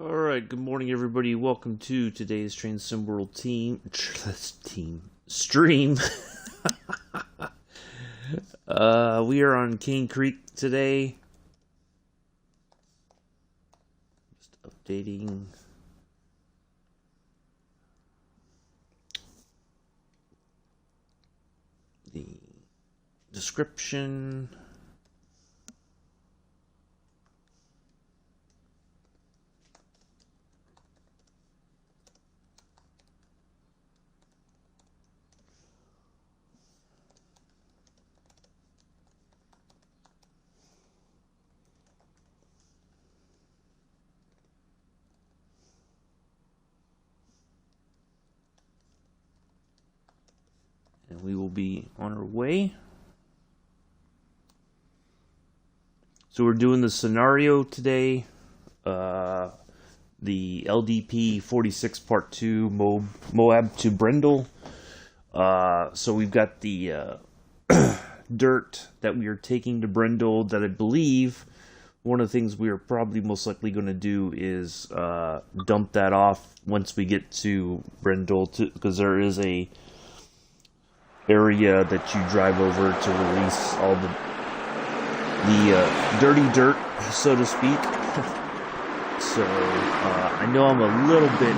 Alright, good morning everybody. Welcome to today's Train Sim World stream. We are on Cane Creek today. Just updating the description. And we will be on our way. So we're doing the scenario today. The LDP 46 Part 2 Moab to Brendel. So we've got the dirt that we are taking to Brendel that I believe one of the things we are probably most likely going to do is dump that off once we get to Brendel, because there is a area that you drive over to release all the dirty dirt, so to speak. So I know I'm a little bit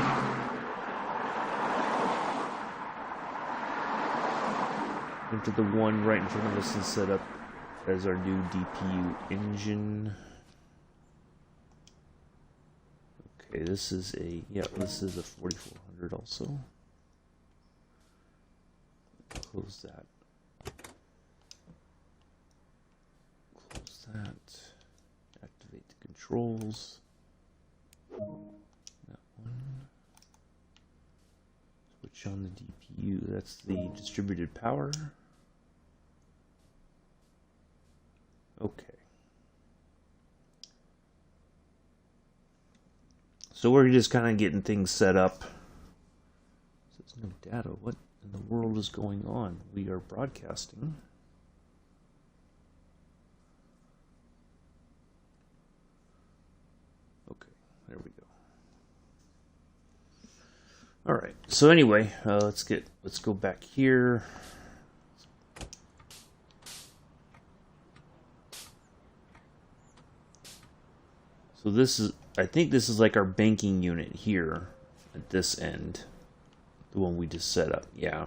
into the one right in front of us is set up as our new DPU engine. Okay, this is a 4400 also. Close that. Close that. Activate the controls. That one. Switch on the DPU. That's the distributed power. Okay. So we're just kind of getting things set up. There's no data. What in the world is going on? We are broadcasting. Okay, there we go. All right. So anyway, let's go back here. So I think this is like our banking unit here at this end. The one we just set up, yeah.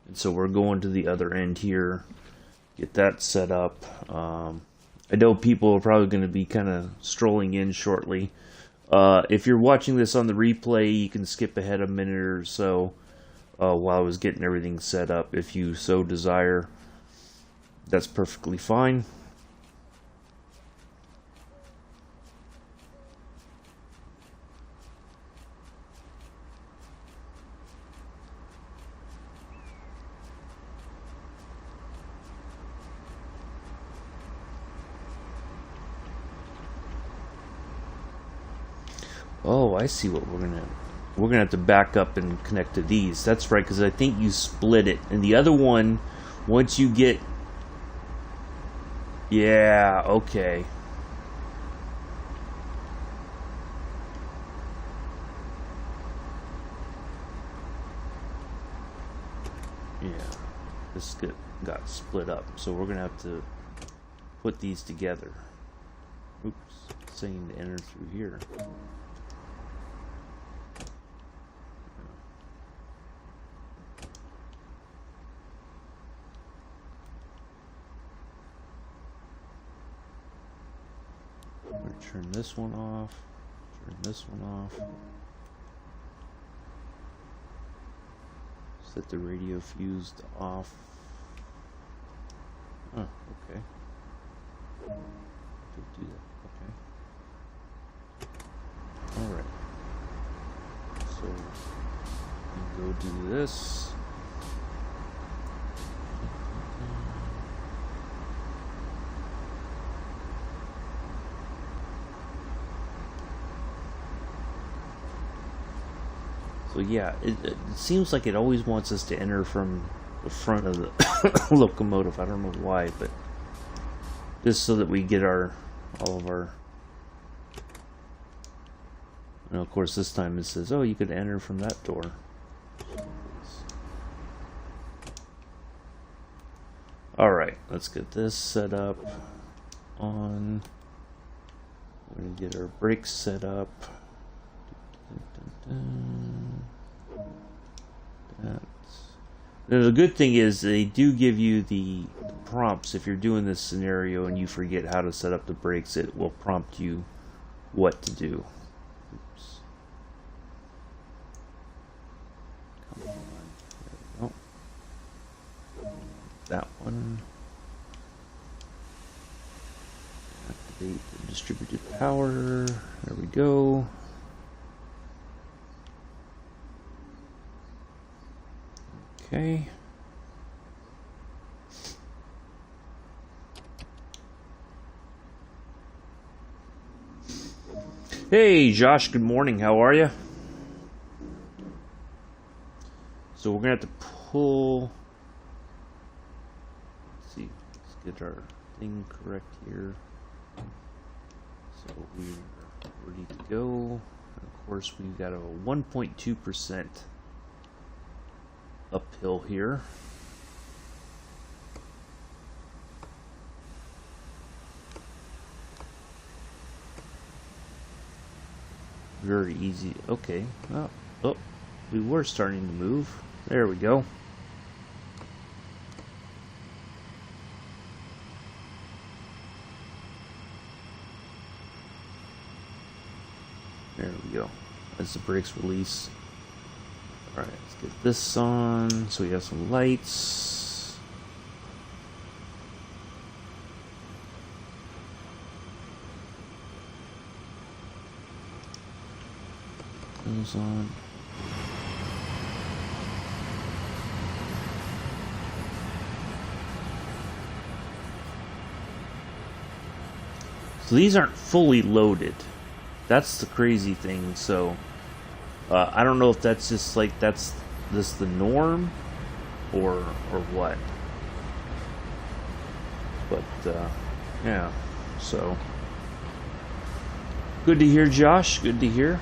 And so we're going to the other end here, get that set up. I know people are probably going to be kind of strolling in shortly. If you're watching this on the replay, you can skip ahead a minute or so while I was getting everything set up. If you so desire, that's perfectly fine. Oh, I see what we're gonna have to back up and connect to these. That's right, because I think you split it. And the other one, once you get, yeah, okay. Yeah, this got split up, so we're gonna have to put these together. Oops, it's saying to enter through here. Turn this one off. Turn this one off. Set the radio fuse to off. Oh, okay. Did do that. Okay. All right. So we go do this. So yeah, it seems like it always wants us to enter from the front of the locomotive. I don't know why, but just so that we get all of our And of course this time it says, oh, you could enter from that door. Alright, let's get this set up on. We're going to get our brakes set up. Now, the good thing is they do give you the prompts. If you're doing this scenario and you forget how to set up the brakes, it will prompt you what to do. Oops. Come on. There we go. That one. Activate the distributed power. There we go. Okay. Hey Josh, good morning. How are you? So we're gonna have to pull. Let's see. Let's get our thing correct here. So we're ready to go. And of course, we've got a 1.2% uphill here. Very easy. Okay. Oh, we were starting to move. There we go. There we go. As the brakes release. Alright, let's get this on so we have some lights. Those on. So these aren't fully loaded. That's the crazy thing. So I don't know if that's just like that's the norm or what. But yeah. So good to hear, Josh. Good to hear.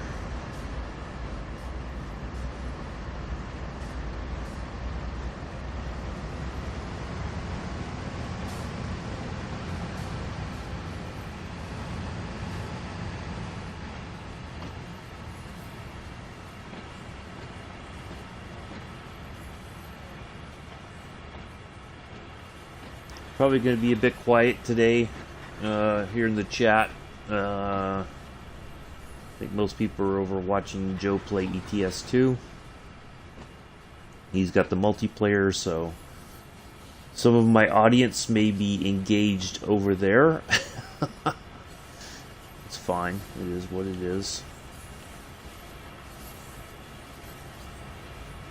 Probably going to be a bit quiet today here in the chat. I think most people are over watching Joe play ETS2. He's got the multiplayer, so some of my audience may be engaged over there. It's fine. It is what it is.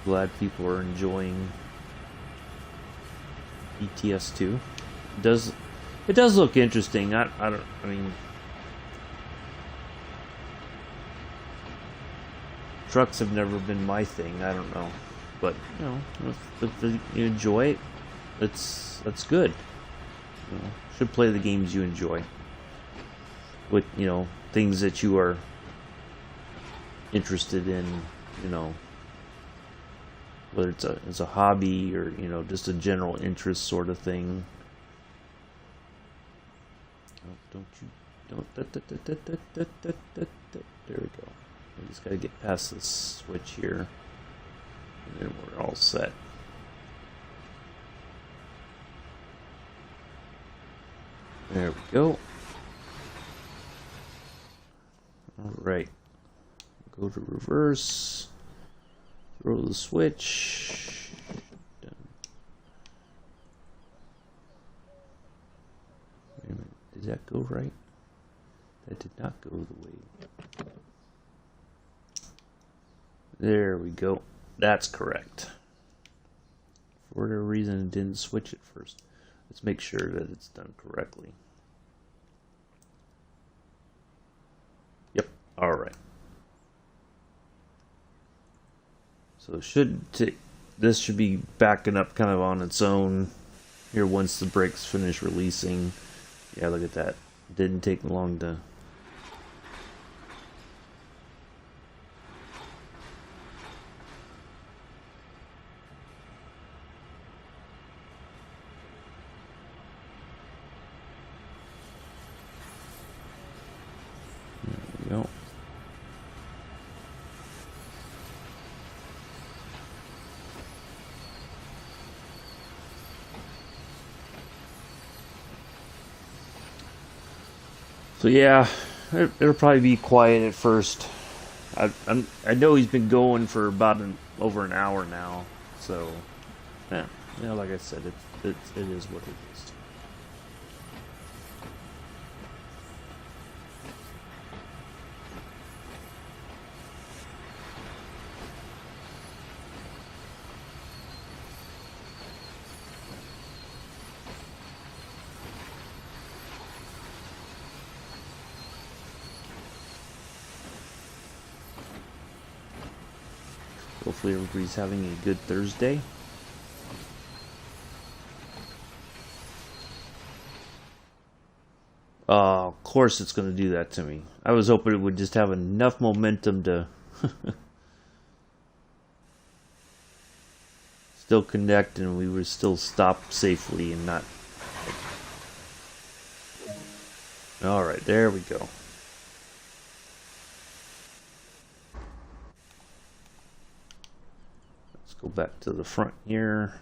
Glad people are enjoying ETS2. It does look interesting. I mean, trucks have never been my thing. I don't know, but you know, if you enjoy it, that's good. You know, should play the games you enjoy with, you know, things that you are interested in. You know, whether it's a hobby or, you know, just a general interest sort of thing. Don't there we go. We just gotta get past this switch here, and then we're all set. There we go. Alright. Go to reverse. Throw the switch. Done. Wait a minute. Did that go right? That did not go the way. There we go. That's correct. For whatever reason, it didn't switch it first. Let's make sure that it's done correctly. Yep. All right. So this should be backing up kind of on its own here once the brakes finish releasing. Yeah, look at that. Didn't take long to So yeah, it'll probably be quiet at first. I know he's been going for about over an hour now. So yeah, like I said, it is what it is. Hopefully everybody's having a good Thursday. Of course it's going to do that to me. I was hoping it would just have enough momentum to still connect and we would still stop safely and not... Alright, there we go. Let's go back to the front here.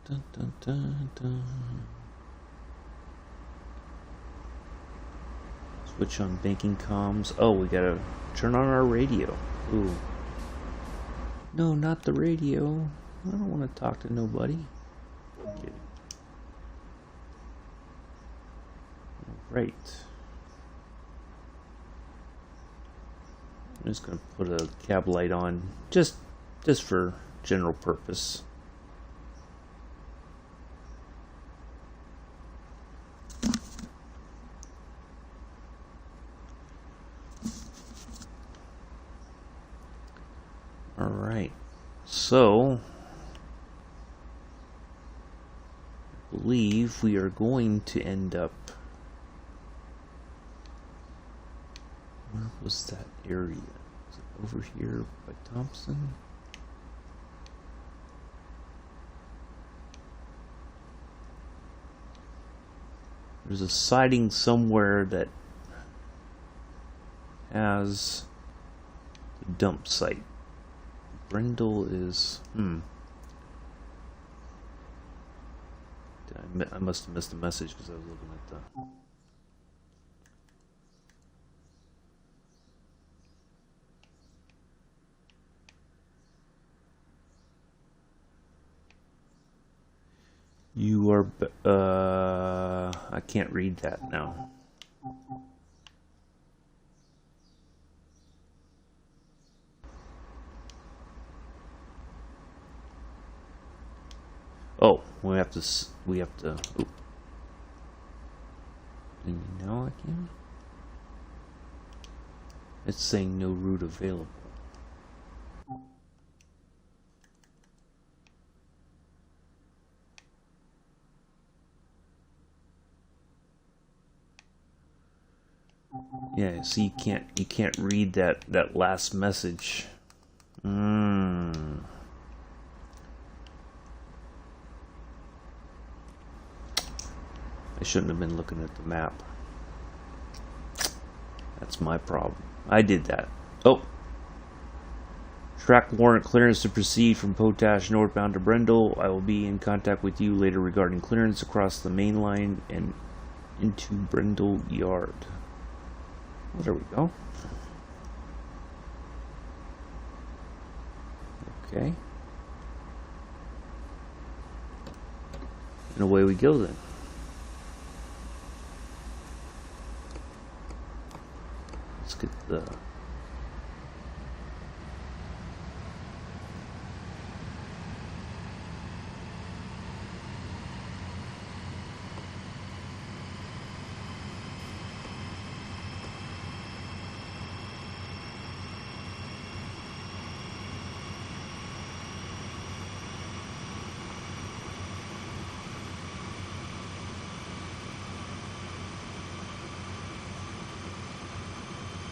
Dun, dun, dun, dun. Switch on banking comms. Oh, we gotta turn on our radio. Ooh. No, not the radio. I don't want to talk to nobody. Okay. Right. I'm just gonna put a cab light on, just for general purpose. Alright, so I believe we are going to end up... Where was that area? Is it over here by Thompson? There's a siding somewhere that has the dump site. Brendel is... I must have missed the message because I was looking at the... You are... I can't read that now. Oh, we have to. Oh. And now I can. It's saying no route available. Yeah, so you can't read that last message. I shouldn't have been looking at the map. That's my problem. I did that. Oh. Track warrant clearance to proceed from Potash northbound to Brendel. I will be in contact with you later regarding clearance across the main line and into Brendel Yard. Well, there we go. Okay. And away we go then. Let's get the...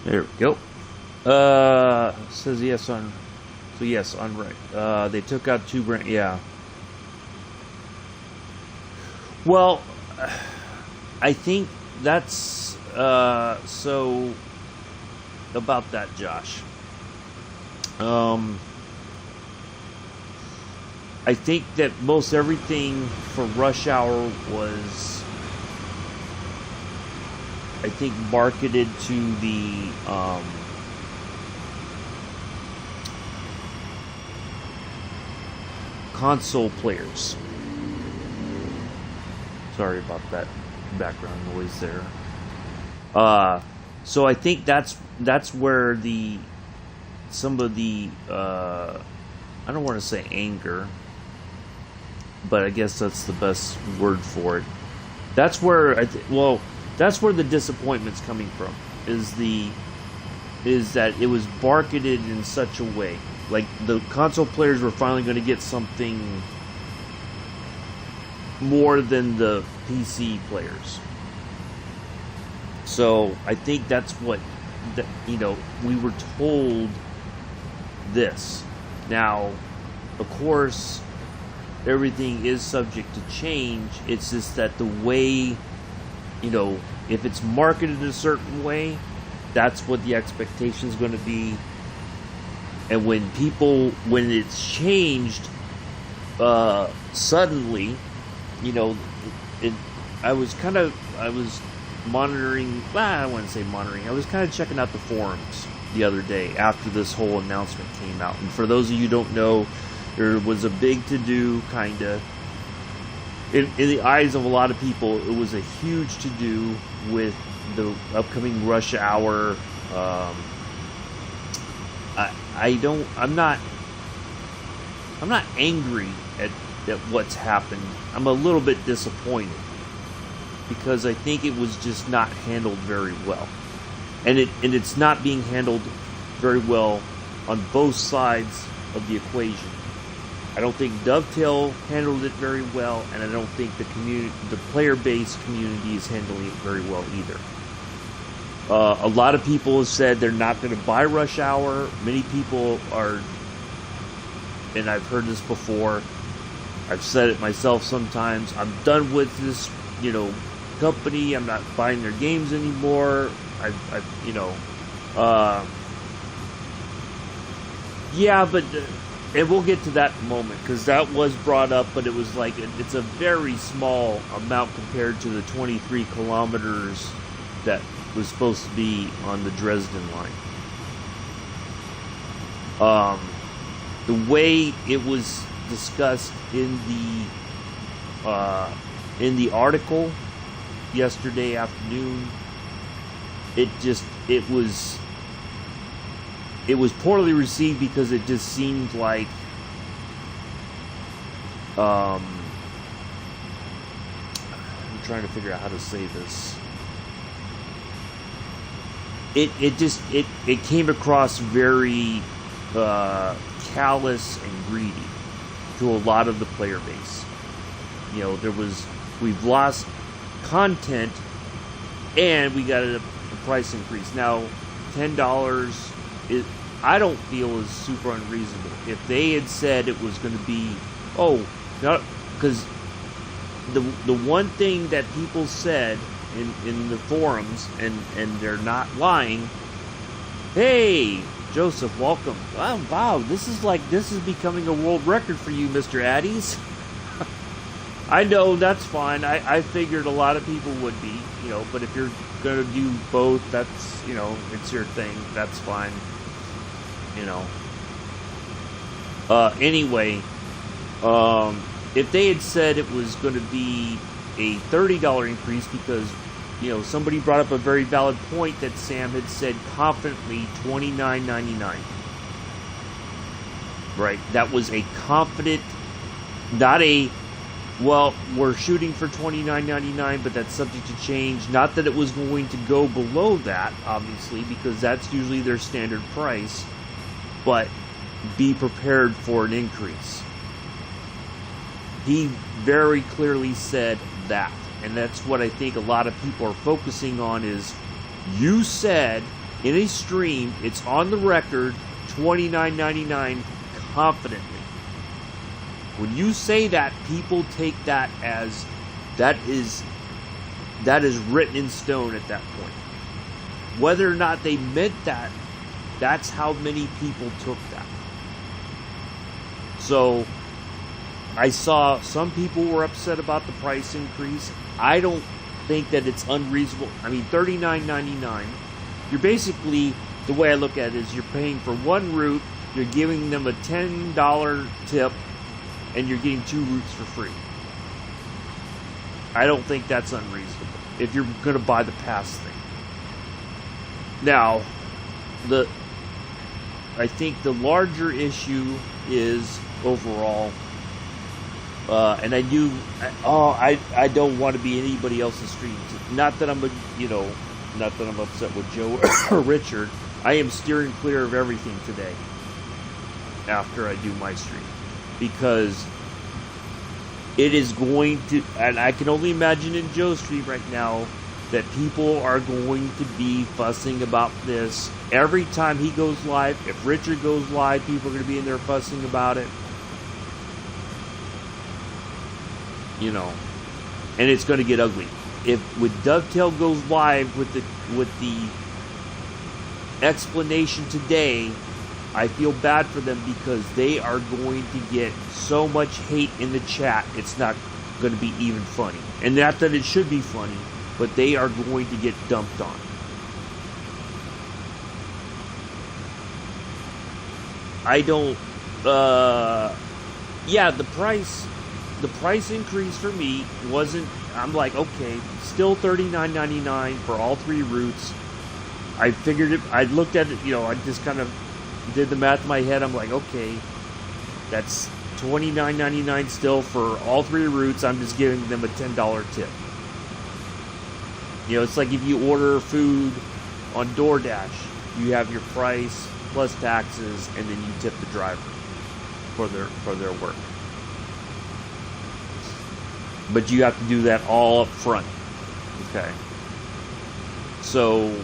There we go. Says yes on... So yes, on right. They took out 2 Brent... Yeah. Well, I think that's... so... About that, Josh. I think that most everything for Rush Hour was, I think, marketed to the console players. Sorry about that background noise there. So I think that's where some of the I don't want to say anger, but I guess that's the best word for it. That's where that's where the disappointment's coming from. Is that it was marketed in such a way, like the console players were finally going to get something more than the PC players. So I think that's what we were told this. Now, of course, everything is subject to change. It's just that the way, if it's marketed a certain way, that's what the expectation is going to be. And when it's changed suddenly, I was monitoring, I wouldn't say monitoring, I was kind of checking out the forums the other day after this whole announcement came out. And for those of you who don't know, there was a big to-do, kind of, in the eyes of a lot of people. It was a huge to-do with the upcoming Rush Hour. I'm not angry at what's happened. I'm a little bit disappointed, because I think it was just not handled very well, and it's not being handled very well on both sides of the equation. I don't think Dovetail handled it very well, and I don't think the player-based community is handling it very well either. A lot of people have said they're not going to buy Rush Hour. Many people are, and I've heard this before, I've said it myself sometimes, I'm done with this, company. I'm not buying their games anymore. And we'll get to that moment, because that was brought up, but it was like, it's a very small amount compared to the 23 kilometers that was supposed to be on the Dresden line. The way it was discussed in the article yesterday afternoon, it was poorly received, because it just seemed like I'm trying to figure out how to say this. It came across very callous and greedy to a lot of the player base. We've lost content, and we got a price increase. Now, $10 I don't feel is super unreasonable. If they had said it was going to be, because the one thing that people said in the forums, and they're not lying, hey, Joseph, welcome. Oh, wow, this is becoming a world record for you, Mr. Addies. I know, that's fine. I figured a lot of people would be, but if you're going to do both, that's, it's your thing. That's fine. Anyway, if they had said it was going to be a $30 increase, because, somebody brought up a very valid point that Sam had said confidently $29.99. Right? That was a confident, not a, well, we're shooting for $29.99, but that's subject to change. Not that it was going to go below that, obviously, because that's usually their standard price, but be prepared for an increase. He very clearly said that, and that's what I think a lot of people are focusing on is, you said in a stream, it's on the record, $29.99 confidently. When you say that, people take that as that is written in stone at that point. Whether or not they meant that, that's how many people took that. So I saw some people were upset about the price increase. I don't think that it's unreasonable. I mean, $39.99. You're basically, the way I look at it is you're paying for one route, you're giving them a $10 tip, and you're getting 2 routes for free. I don't think that's unreasonable if you're going to buy the pass thing. Now, I think the larger issue is overall, and I don't want to be anybody else's stream. Not that I'm upset with Joe or Richard. I am steering clear of everything today after I do my stream, because it is going to, and I can only imagine in Joe's stream right now, that people are going to be fussing about this every time he goes live. If Richard goes live, people are going to be in there fussing about it. You know, and it's going to get ugly. If when Dovetail goes live with the explanation today, I feel bad for them, because they are going to get so much hate in the chat. It's not going to be even funny. And not that it should be funny, but they are going to get dumped on. I don't, yeah, the price increase for me wasn't, I'm like, okay, still $39.99 for all 3 routes. I figured it, I looked at it, you know, I just kind of did the math in my head. I'm like, okay, that's $29.99 still for all 3 routes. I'm just giving them a $10 tip. You know, it's like if you order food on DoorDash, you have your price plus taxes, and then you tip the driver for their work. But you have to do that all up front. Okay. So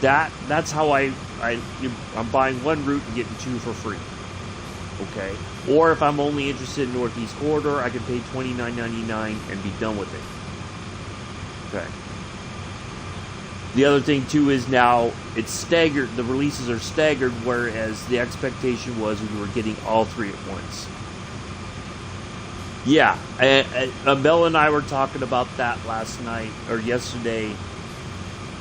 that's how I'm buying 1 route and getting 2 for free. Okay. Or if I'm only interested in Northeast Corridor, I can pay $29.99 and be done with it. Okay. The other thing too is now it's staggered. The releases are staggered, whereas the expectation was we were getting all 3 at once. Yeah, Mel and I were talking about that last night or yesterday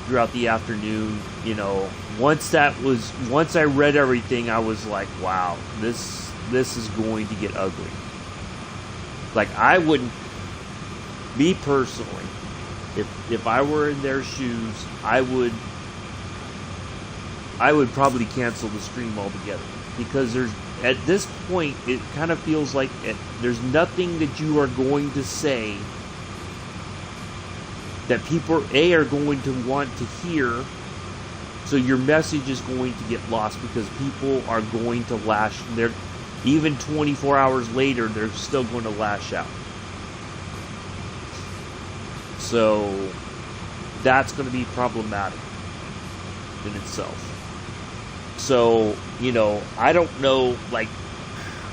throughout the afternoon. You know, once I read everything, I was like, wow, this is going to get ugly. Like, I wouldn't, me personally, if I were in their shoes, I would probably cancel the stream altogether, because at this point it kind of feels like there's nothing that you are going to say that people are going to want to hear, so your message is going to get lost, because people are going to lash. They're even 24 hours later, they're still going to lash out. So that's going to be problematic in itself. So, you know, I don't know, like,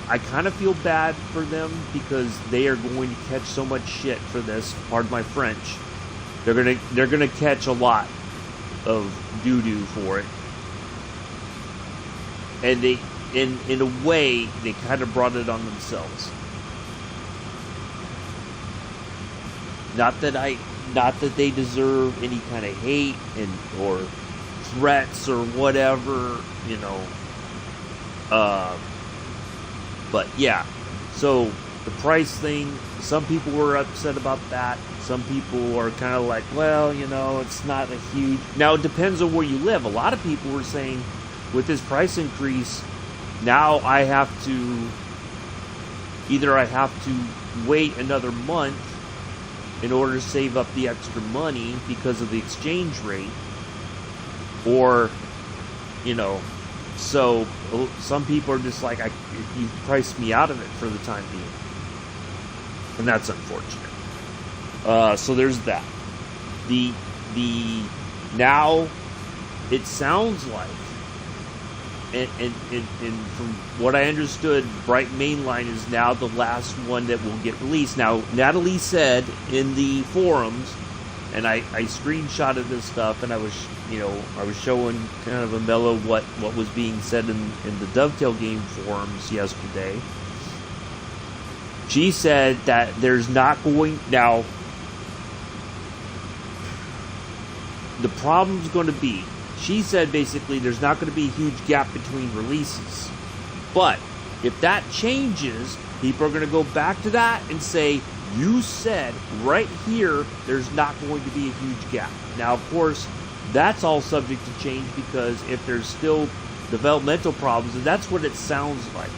I kind of feel bad for them, because they are going to catch so much shit for this. Pardon my French. They're gonna catch a lot of doo-doo for it. And they, in a way, they kind of brought it on themselves. Not that they deserve any kind of hate or threats or whatever, you know. But yeah, so the price thing, some people were upset about that. Some people are kind of like, well, you know, it's not a huge... Now, it depends on where you live. A lot of people were saying, with this price increase, now I have to wait another month in order to save up the extra money because of the exchange rate, or, you know, so some people are just like, you priced me out of it for the time being, and that's unfortunate. So there's that. The now it sounds like, and from what I understood, Bright Mainline is now the last one that will get released. Now, Natalie said in the forums, and I screenshotted this stuff, and I was showing kind of a mellow what was being said in the Dovetail game forums yesterday. She said that there's not going... Now, the problem's going to be, she said basically there's not going to be a huge gap between releases. But if that changes, people are going to go back to that and say, you said right here there's not going to be a huge gap. Now, of course, that's all subject to change, because if there's still developmental problems, and that's what it sounds like,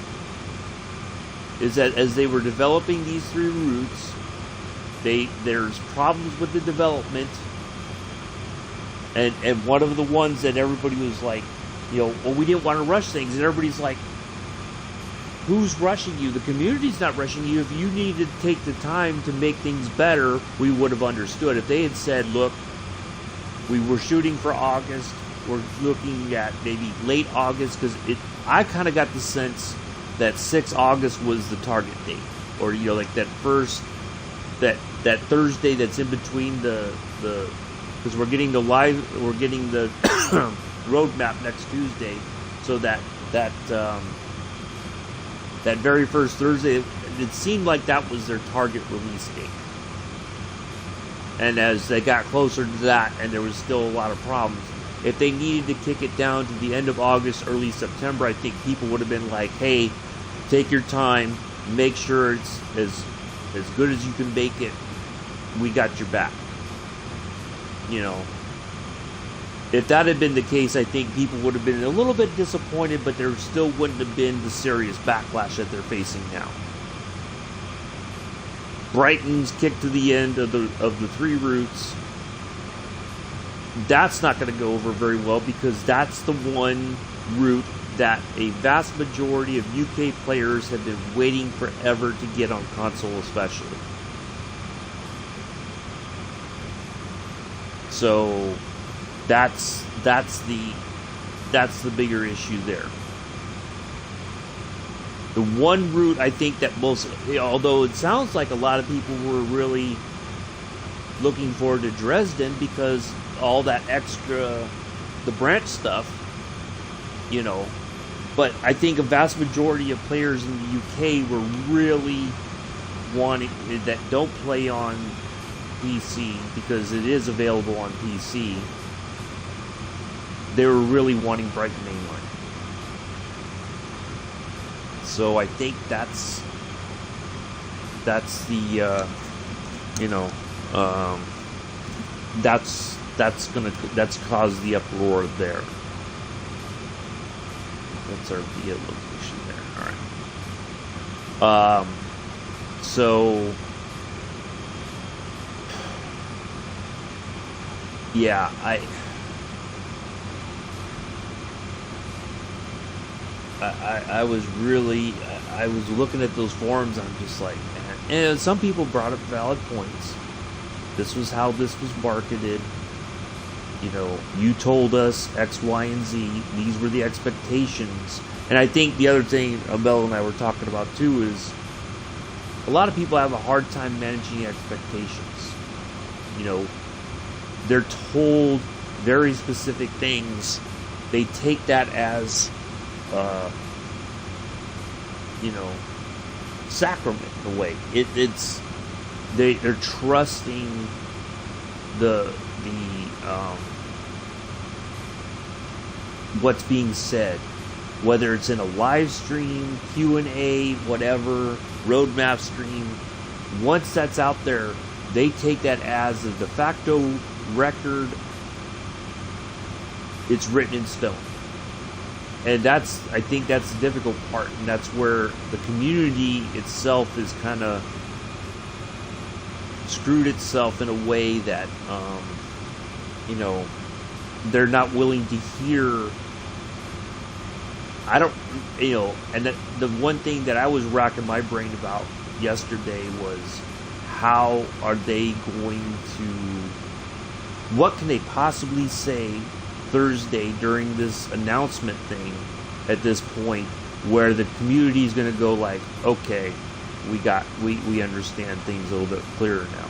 is that as they were developing these 3 routes, there's problems with the development, and one of the ones that everybody was like, well, we didn't want to rush things, and everybody's like, who's rushing you? The community's not rushing you. If you needed to take the time to make things better, we would have understood. If they had said, look, we were shooting for August, we're looking at maybe late August, because I kind of got the sense that 6 August was the target date, or like that first, that Thursday that's in between the because we're getting the roadmap next Tuesday, so that very first Thursday, it seemed like that was their target release date. And as they got closer to that, and there was still a lot of problems, if they needed to kick it down to the end of August, early September, I think people would have been like, hey, take your time, make sure it's as good as you can make it, we got your back. If that had been the case, I think people would have been a little bit disappointed, but there still wouldn't have been the serious backlash that they're facing now. Brighton's kicked to the end of the 3 routes. That's not going to go over very well, because that's the one route that a vast majority of UK players have been waiting forever to get on console, especially. So that's the bigger issue there. The one route I think that most, although it sounds like a lot of people were really looking forward to Dresden, because all that extra, the branch stuff, but I think a vast majority of players in the UK were really wanting, that don't play on PC, because it is available on PC, they were really wanting Brighton Mainline. So I think that's the that's caused the uproar there. That's our via location there. All right. So yeah, I was really, I was looking at those forums, and I'm just like, man. And some people brought up valid points. This was how this was marketed. You told us X, Y, and Z. These were the expectations. And I think the other thing Abel and I were talking about too is a lot of people have a hard time managing expectations. They're told very specific things. They take that as sacrament in a way. They're trusting the what's being said, whether it's in a live stream, Q&A, whatever, roadmap stream. Once that's out there, they take that as a de facto record. It's written in stone. And I think that's the difficult part, and that's where the community itself is kind of screwed itself in a way that, they're not willing to hear. And the one thing that I was racking my brain about yesterday was, how are they going to, what can they possibly say Thursday during this announcement thing at this point, where the community is going to go like, okay, we understand things a little bit clearer now.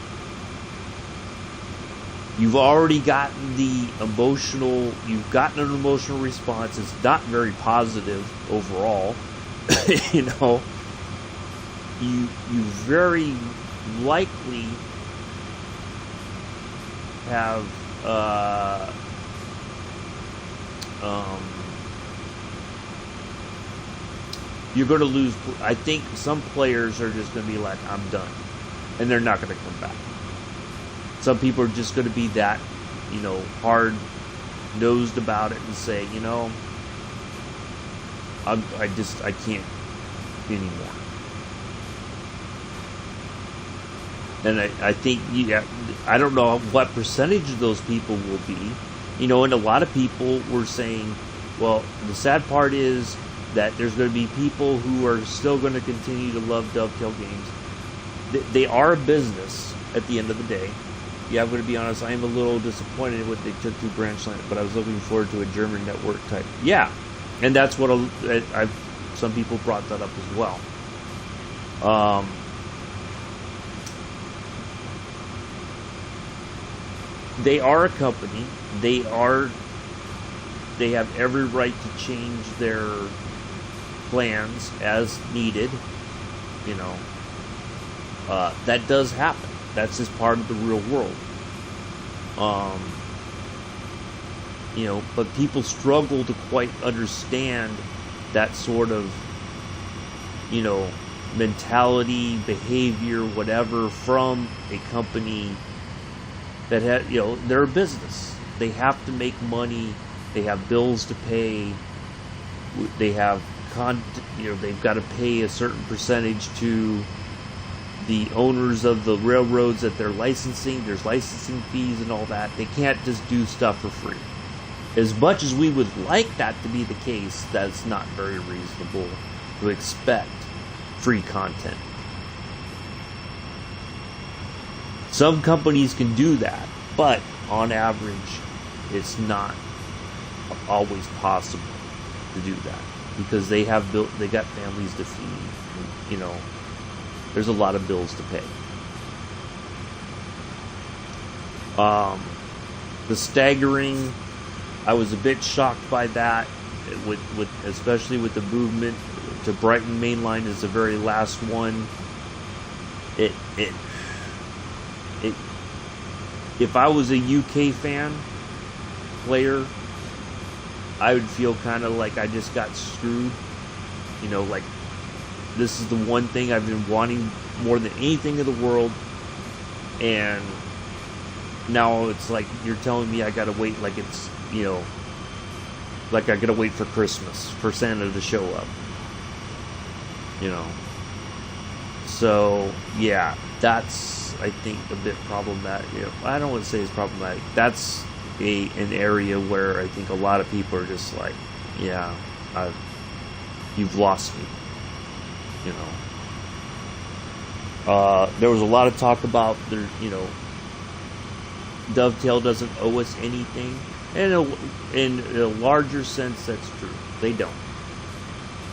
You've already gotten an emotional response. It's not very positive overall, you very likely have you're going to lose. I think some players are just going to be like, I'm done, and they're not going to come back. Some people are just going to be that, hard nosed about it and say, I can't anymore. And I think, I don't know what percentage of those people will be, and a lot of people were saying, well, the sad part is that there's going to be people who are still going to continue to love Dovetail games. They are a business at the end of the day. Yeah, I'm going to be honest, I am a little disappointed in what they took to Branchland, but I was looking forward to a German network type. Yeah, and that's what some people brought that up as well. They are a company. They have every right to change their plans as needed. That does happen. That's just part of the real world. But people struggle to quite understand that sort of, mentality, behavior, whatever, from a company that they're a business. They have to make money. They have bills to pay. They have they've got to pay a certain percentage to the owners of the railroads that they're licensing. There's licensing fees and all that. They can't just do stuff for free. As much as we would like that to be the case, that's not very reasonable to expect free content. Some companies can do that, but on average, it's not always possible to do that because they got families to feed. There's a lot of bills to pay. The staggering, I was a bit shocked by that, especially with the movement to Brighton Main Line is the very last one. If I was a UK player, I would feel kind of like I just got screwed. Like this is the one thing I've been wanting more than anything in the world, and now it's like you're telling me I gotta wait like it's, like I gotta wait for Christmas for Santa to show up. So yeah, that's, I think, a bit problematic. I don't want to say it's problematic. That's an area where I think a lot of people are just like, yeah, you've lost me. There was a lot of talk about Dovetail doesn't owe us anything, and in a larger sense, that's true. They don't.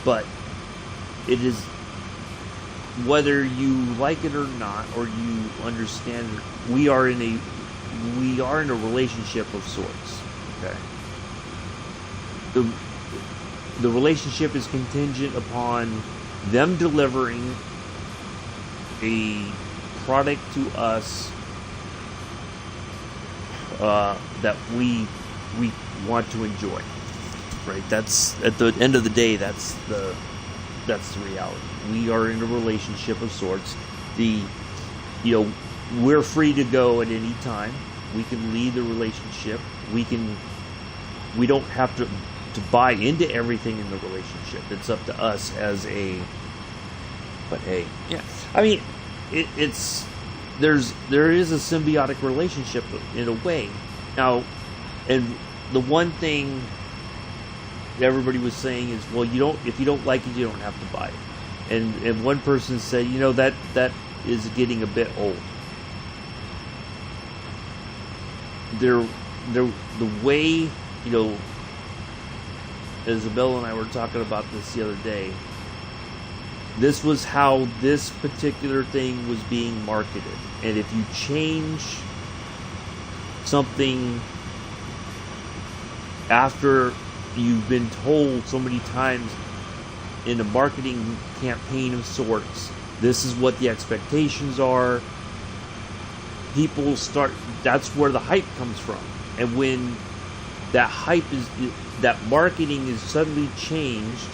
But it is, whether you like it or not, or you understand it, we are in a relationship of sorts. Okay. The relationship is contingent upon them delivering a product to us that we want to enjoy. Right. That's, at the end of the day, that's the reality. We are in a relationship of sorts. We're free to go at any time. We can leave the relationship. We don't have to buy into everything in the relationship. It's up to us but hey, yeah. I mean, there is a symbiotic relationship in a way. Now, and the one thing everybody was saying is, well, if you don't like it, you don't have to buy it. And one person said, that is getting a bit old. The way, Isabella and I were talking about this the other day. This was how this particular thing was being marketed. And if you change something after you've been told so many times in a marketing campaign of sorts This is what the expectations are. People start, that's where the hype comes from. And when that hype is, that marketing is suddenly changed,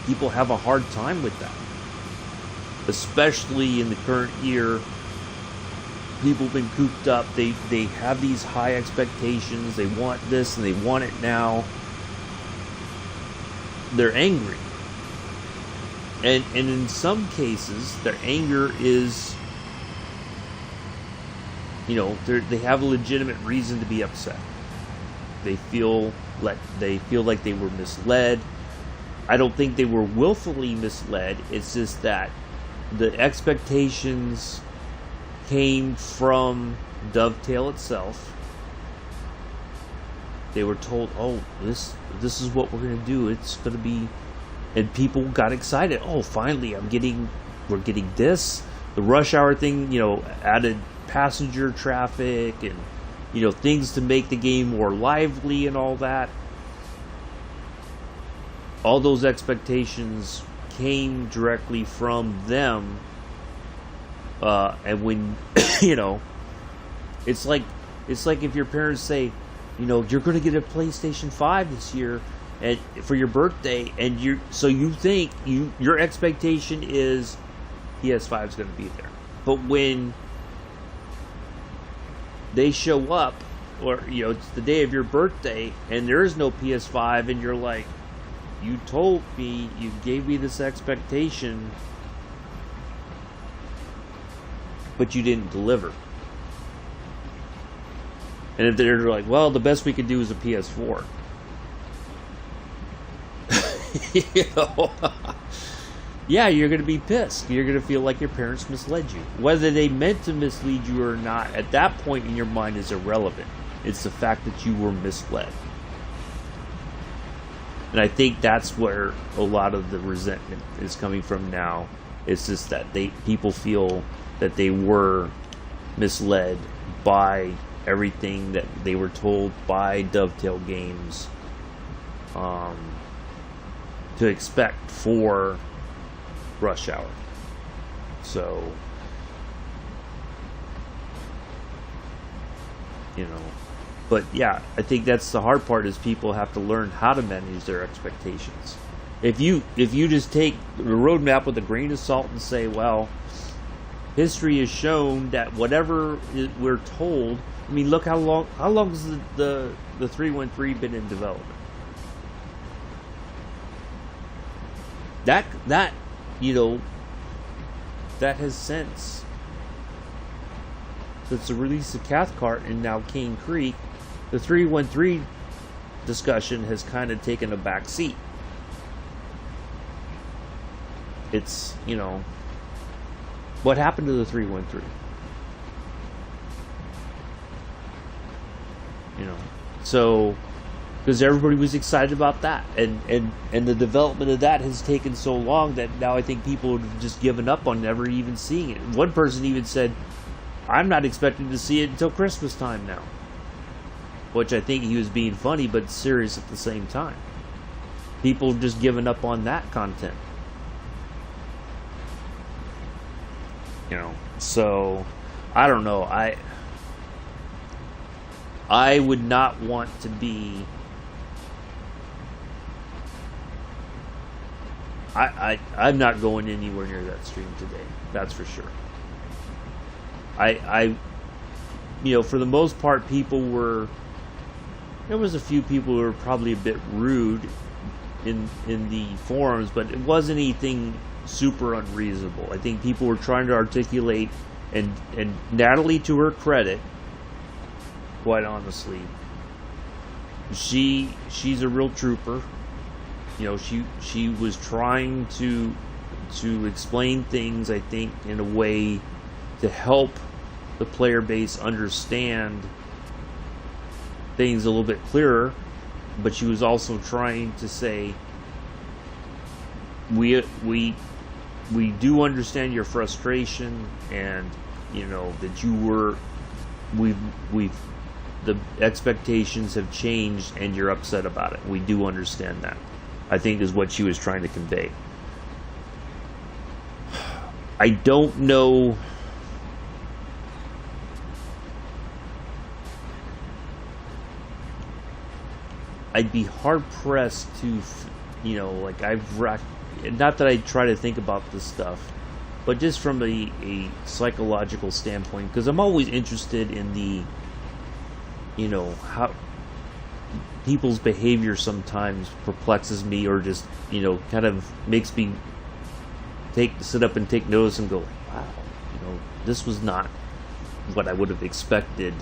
people have a hard time with that. Especially in the current year, people have been cooped up. They have these high expectations. They want this and they want it now. They're angry. And in some cases, their anger is, they have a legitimate reason to be upset. They feel like they were misled. I don't think they were willfully misled. It's just that the expectations came from Dovetail itself. They were told, "Oh, this is what we're going to do. It's going to be," and people got excited. Oh, finally, we're getting this. The rush hour thing, added passenger traffic and things to make the game more lively and all that. All those expectations came directly from them, and when it's like if your parents say, you're going to get a PlayStation 5 this year, and for your birthday, and you think your expectation is PS5 is going to be there, but when they show up, or it's the day of your birthday and there is no PS5, and you're like, you told me, you gave me this expectation, but you didn't deliver. And if they're like, well, the best we could do is a PS4. Yeah, you're going to be pissed. You're going to feel like your parents misled you. Whether they meant to mislead you or not, at that point in your mind is irrelevant. It's the fact that you were misled. And I think that's where a lot of the resentment is coming from now. It's just that people feel that they were misled by everything that they were told by Dovetail Games to expect for Rush Hour. So, but yeah, I think that's the hard part, is people have to learn how to manage their expectations. If you just take the roadmap with a grain of salt and say, well, history has shown that whatever we're told, I mean, look how long has the 313 been in development? That has since the release of Cathcart and now Cane Creek, the 313 discussion has kind of taken a back seat. It's, what happened to the 313? So, because everybody was excited about that, and the development of that has taken so long that now I think people have just given up on never even seeing it. One person even said, I'm not expecting to see it until Christmas time now. Which I think he was being funny, but serious at the same time. People have just given up on that content. So, I don't know. I would not want to be... I'm not going anywhere near that stream today. That's for sure. For the most part, there was a few people who were probably a bit rude in the forums, but it wasn't anything super unreasonable. I think people were trying to articulate, and Natalie, to her credit, quite honestly, she's a real trooper. She was trying to explain things, I think, in a way to help the player base understand things a little bit clearer, but she was also trying to say, we do understand your frustration, and that the expectations have changed and you're upset about it. We do understand that, I think, is what she was trying to convey. I don't know. I'd be hard pressed to, you know, like not that I try to think about this stuff, but just from a psychological standpoint, because I'm always interested in the, you know, how people's behavior sometimes perplexes me, or just, you know, kind of makes me sit up and take notice and go, wow, you know, this was not what I would have expected,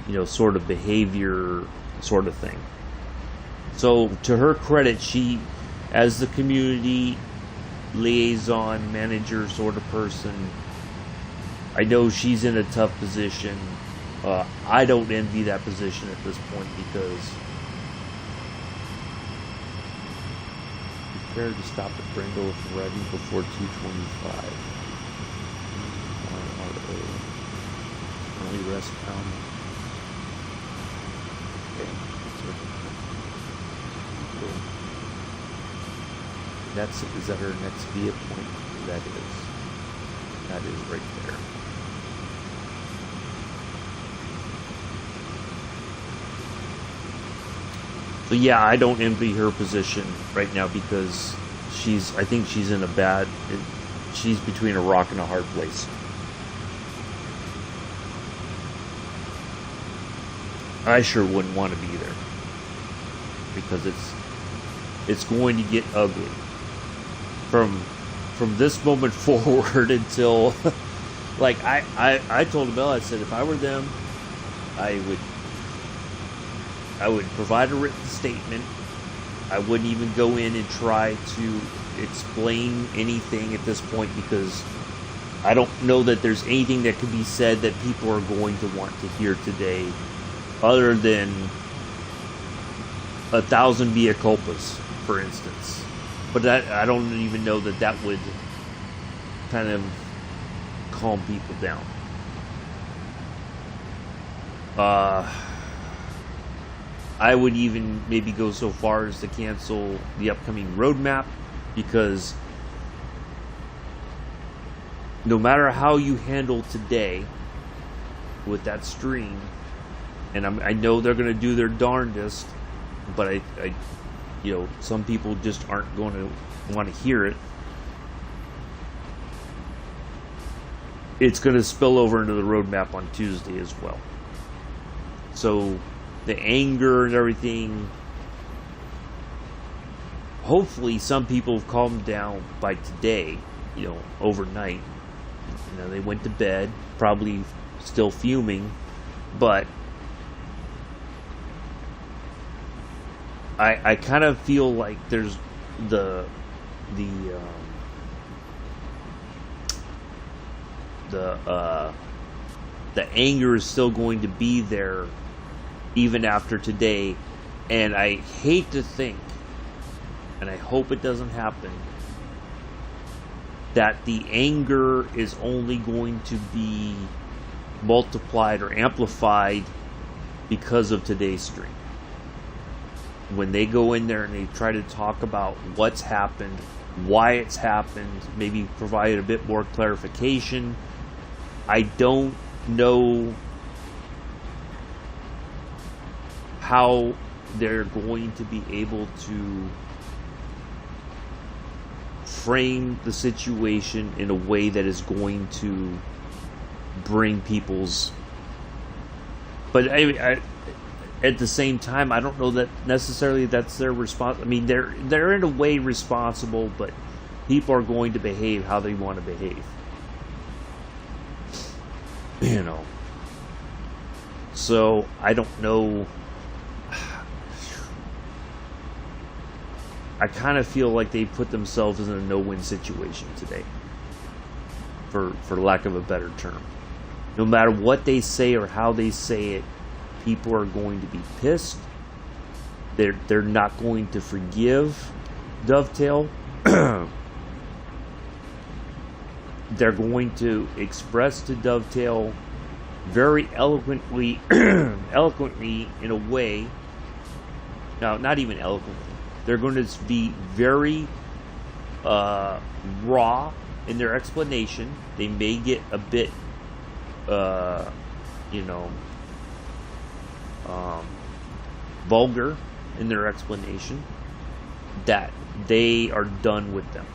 you know, sort of behavior, sort of thing. So to her credit, she, as the community liaison manager sort of person, I know she's in a tough position. I don't envy that position at this point, because prepare to stop at Brendel if ready before 2:25. Only rest pound. Okay. Is that her next via point? That is right there. So yeah, I don't envy her position right now, because I think she's in she's between a rock and a hard place. I sure wouldn't want to be there, because it's going to get ugly from this moment forward until, like, I told Bella, I said, if I were them, I would provide a written statement. I wouldn't even go in and try to explain anything at this point, because I don't know that there's anything that can be said that people are going to want to hear today, other than 1,000 via culpas, for instance. But I don't even know that would kind of calm people down. I would even maybe go so far as to cancel the upcoming roadmap, because no matter how you handle today with that stream, and I know they're going to do their darndest, but I you know, some people just aren't going to want to hear it. It's going to spill over into the roadmap on Tuesday as well. So the anger and everything, hopefully some people have calmed down by today, you know, overnight. You know, they went to bed, probably still fuming, but I kind of feel like there's the anger is still going to be there even after today, and I hate to think, and I hope it doesn't happen, that the anger is only going to be multiplied or amplified because of today's stream. When they go in there and they try to talk about what's happened, why it's happened, maybe provide a bit more clarification, I don't know how they're going to be able to frame the situation in a way that is going to bring people's... But at the same time, I don't know that necessarily that's their response. I mean, they're in a way responsible, but people are going to behave how they want to behave. You know. So, I don't know. I kind of feel like they put themselves in a no-win situation today, for lack of a better term. No matter what they say or how they say it, people are going to be pissed. They're not going to forgive Dovetail. They're going to express to Dovetail very eloquently in a way. No, not even eloquently. They're going to be very raw in their explanation. They may get a bit, you know, vulgar in their explanation, that they are done with them.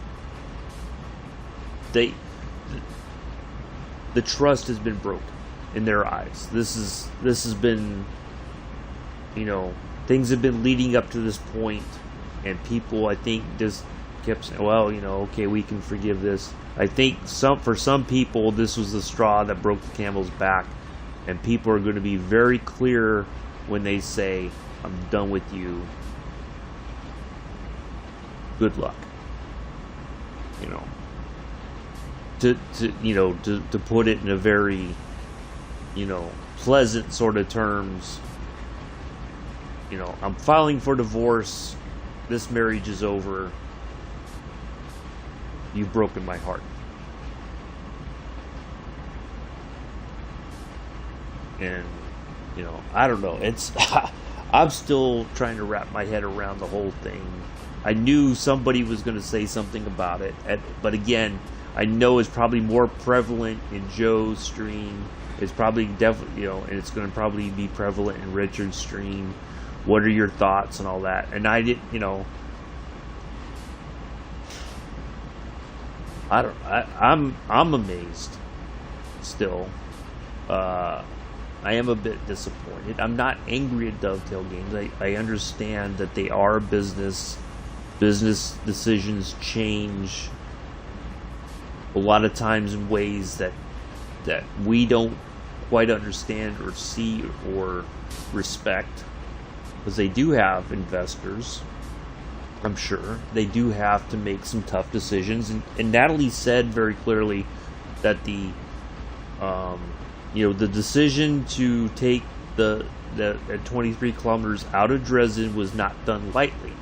The trust has been broken in their eyes. This has been, you know, things have been leading up to this point, and people, I think, just kept saying, well, you know, okay, we can forgive this. I think for some people, this was the straw that broke the camel's back, and people are going to be very clear when they say, I'm done with you. Good luck. You know. To put it in a very, you know, pleasant sort of terms, you know, I'm filing for divorce. This marriage is over. You've broken my heart. And, you know, I don't know. It's I'm still trying to wrap my head around the whole thing. I knew somebody was going to say something about it, but again, I know it's probably more prevalent in Joe's stream. It's probably definitely, you know, and it's going to probably be prevalent in Richard's stream. What are your thoughts and all that? And I didn't, you know, I'm amazed still. I am a bit disappointed. I'm not angry at Dovetail Games. I understand that they are a business. Business decisions change a lot of times in ways that we don't quite understand or see or respect, because they do have investors. I'm sure they do have to make some tough decisions, and Natalie said very clearly that the decision to take the 23 kilometers out of Dresden was not done lightly,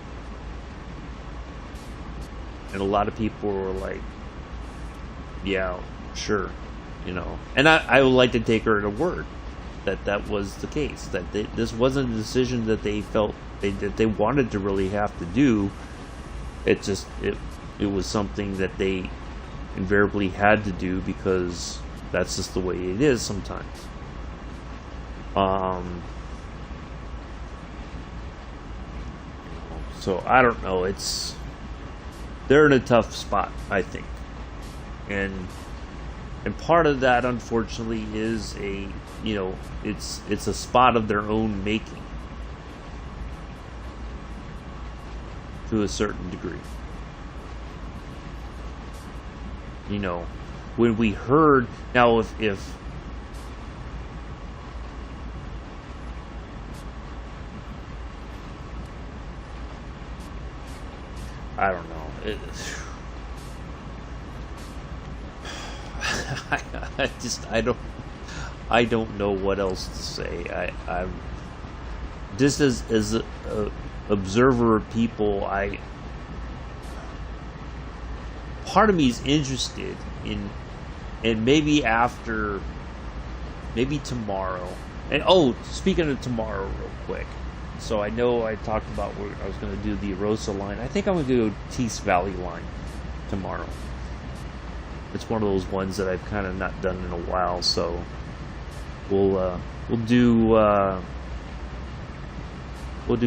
and a lot of people were like, yeah, sure, you know. And I would like to take her at her word that was the case. That this wasn't a decision that they felt that they wanted to really have to do. It was something that they invariably had to do because that's just the way it is sometimes. So I don't know. They're in a tough spot, I think. And part of that, unfortunately, is it's a spot of their own making to a certain degree. You know, when we heard, now if I don't know. I don't know what else to say. I'm just as a observer of people. Part of me is interested in, and maybe tomorrow. And speaking of tomorrow, real quick. So I know I talked about where I was going to do the Arosa line. I think I'm going to do Tees Valley line tomorrow. It's one of those ones that I've kind of not done in a while, so we'll do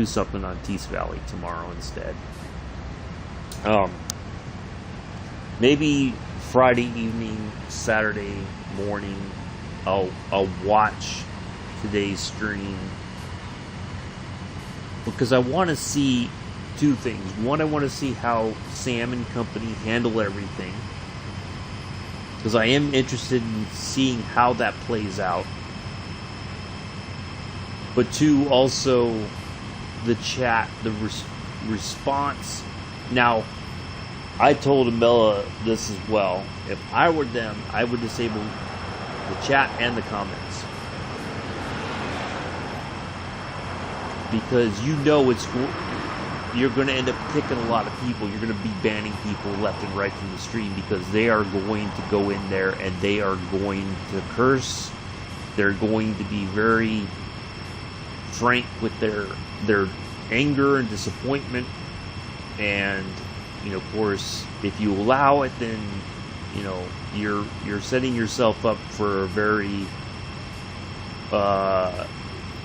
something on Tees Valley tomorrow instead. Maybe Friday evening, Saturday morning, I'll watch today's stream, because I want to see two things. One, I want to see how Sam and company handle everything, because I am interested in seeing how that plays out. But two, also the chat, the response. Now, I told Amela this as well. If I were them, I would disable the chat and the comments, because you're going to end up kicking a lot of people. You're going to be banning people left and right from the stream, because they are going to go in there and they are going to curse. They're going to be very frank with their anger and disappointment. And, of course, if you allow it, then, you know, you're setting yourself up for a very,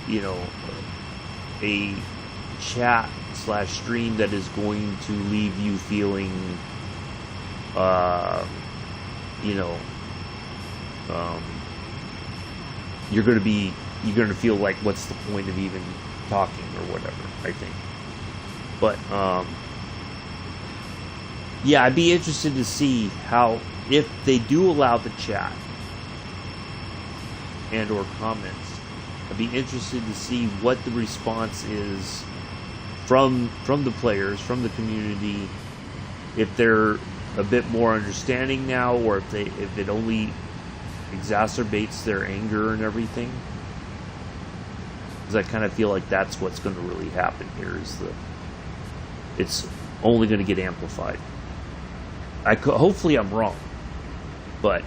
you know, a chat / stream that is going to leave you feeling, you know, you're going to feel like, what's the point of even talking or whatever, I think. But, yeah, I'd be interested to see how, if they do allow the chat and or comments, I'd be interested to see what the response is from the players, from the community, if they're a bit more understanding now, or if it only exacerbates their anger and everything. Because I kind of feel like that's what's going to really happen here, is it's only going to get amplified. Hopefully I'm wrong, but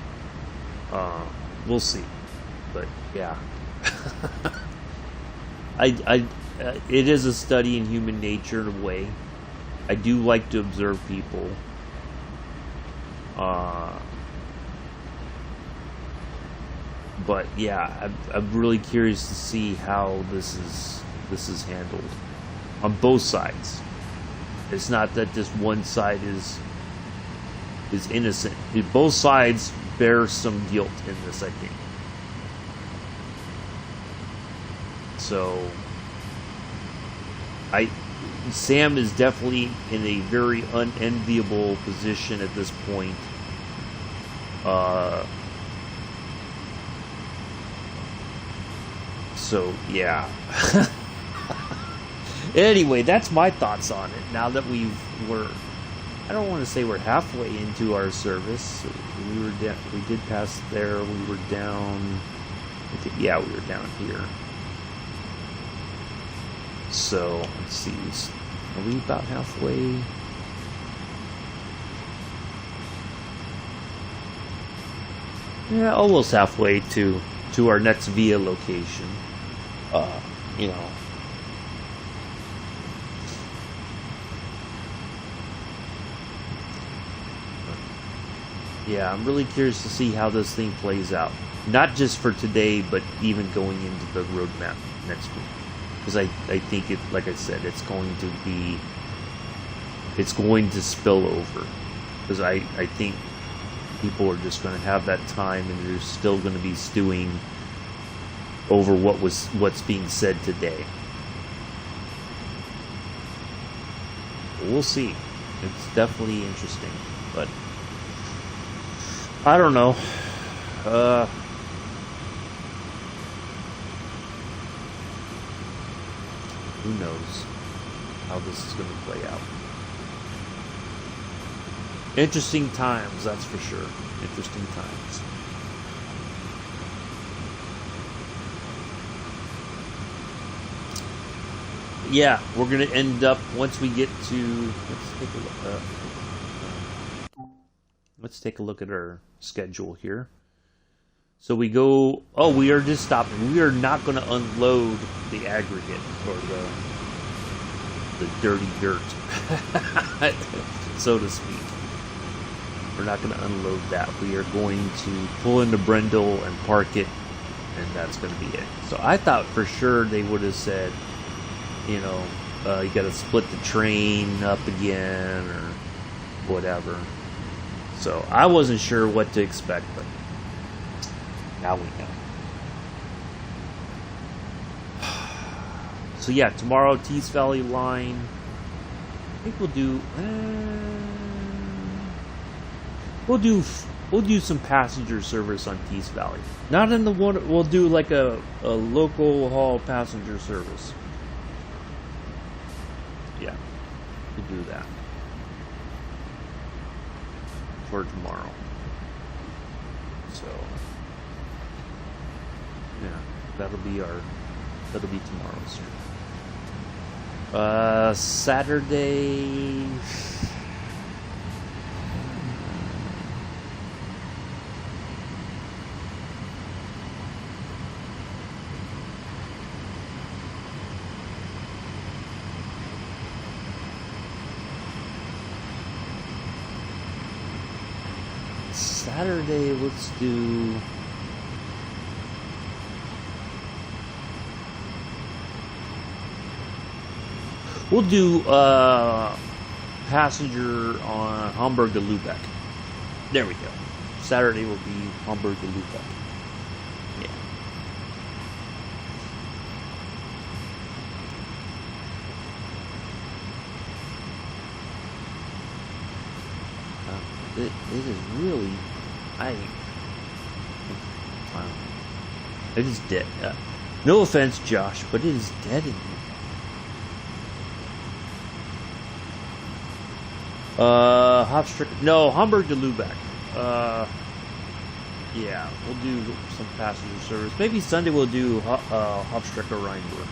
we'll see. But yeah, it is a study in human nature in a way. I do like to observe people. But yeah, I'm really curious to see how this is handled on both sides. It's not that just one side is innocent. Both sides bear some guilt in this, I think. So Sam is definitely in a very unenviable position at this point. So yeah. Anyway, that's my thoughts on it. Now that I don't want to say we're halfway into our service. We did pass there. We were down. Yeah, we were down here. So let's see. Are we about halfway? Yeah, almost halfway to our next via location. You know. Yeah, I'm really curious to see how this thing plays out. Not just for today, but even going into the roadmap next week. Because I think it, like I said, it's going to spill over. Because I think people are just going to have that time, and they're still going to be stewing over what's being said today. We'll see. It's definitely interesting, but I don't know. Who knows how this is going to play out. Interesting times, that's for sure. Interesting times. Yeah, we're going to end up, once we get to... Let's take a look at our schedule here. So we go... Oh, we are just stopping. We are not going to unload the aggregate, or the dirty dirt, so to speak. We're not going to unload that. We are going to pull into Brendel and park it, and that's going to be it. So I thought for sure they would have said, you know, you got to split the train up again, or whatever. So I wasn't sure what to expect, but now we know. So yeah, tomorrow, Tees Valley line. I think we'll do some passenger service on Tees Valley. Not in the one. We'll do like a local haul passenger service. Yeah, we'll do that for tomorrow. So yeah, that'll be tomorrow's. Saturday. Saturday, let's do... We'll do passenger on Hamburg to Lübeck. There we go. Saturday will be Hamburg to Lübeck. Yeah. It is really... It is dead. No offense, Josh, but it is dead in here. Hofstricker. No, Hamburg to Lübeck. Yeah, we'll do some passenger service. Maybe Sunday we'll do Hofstricker Rheinberg.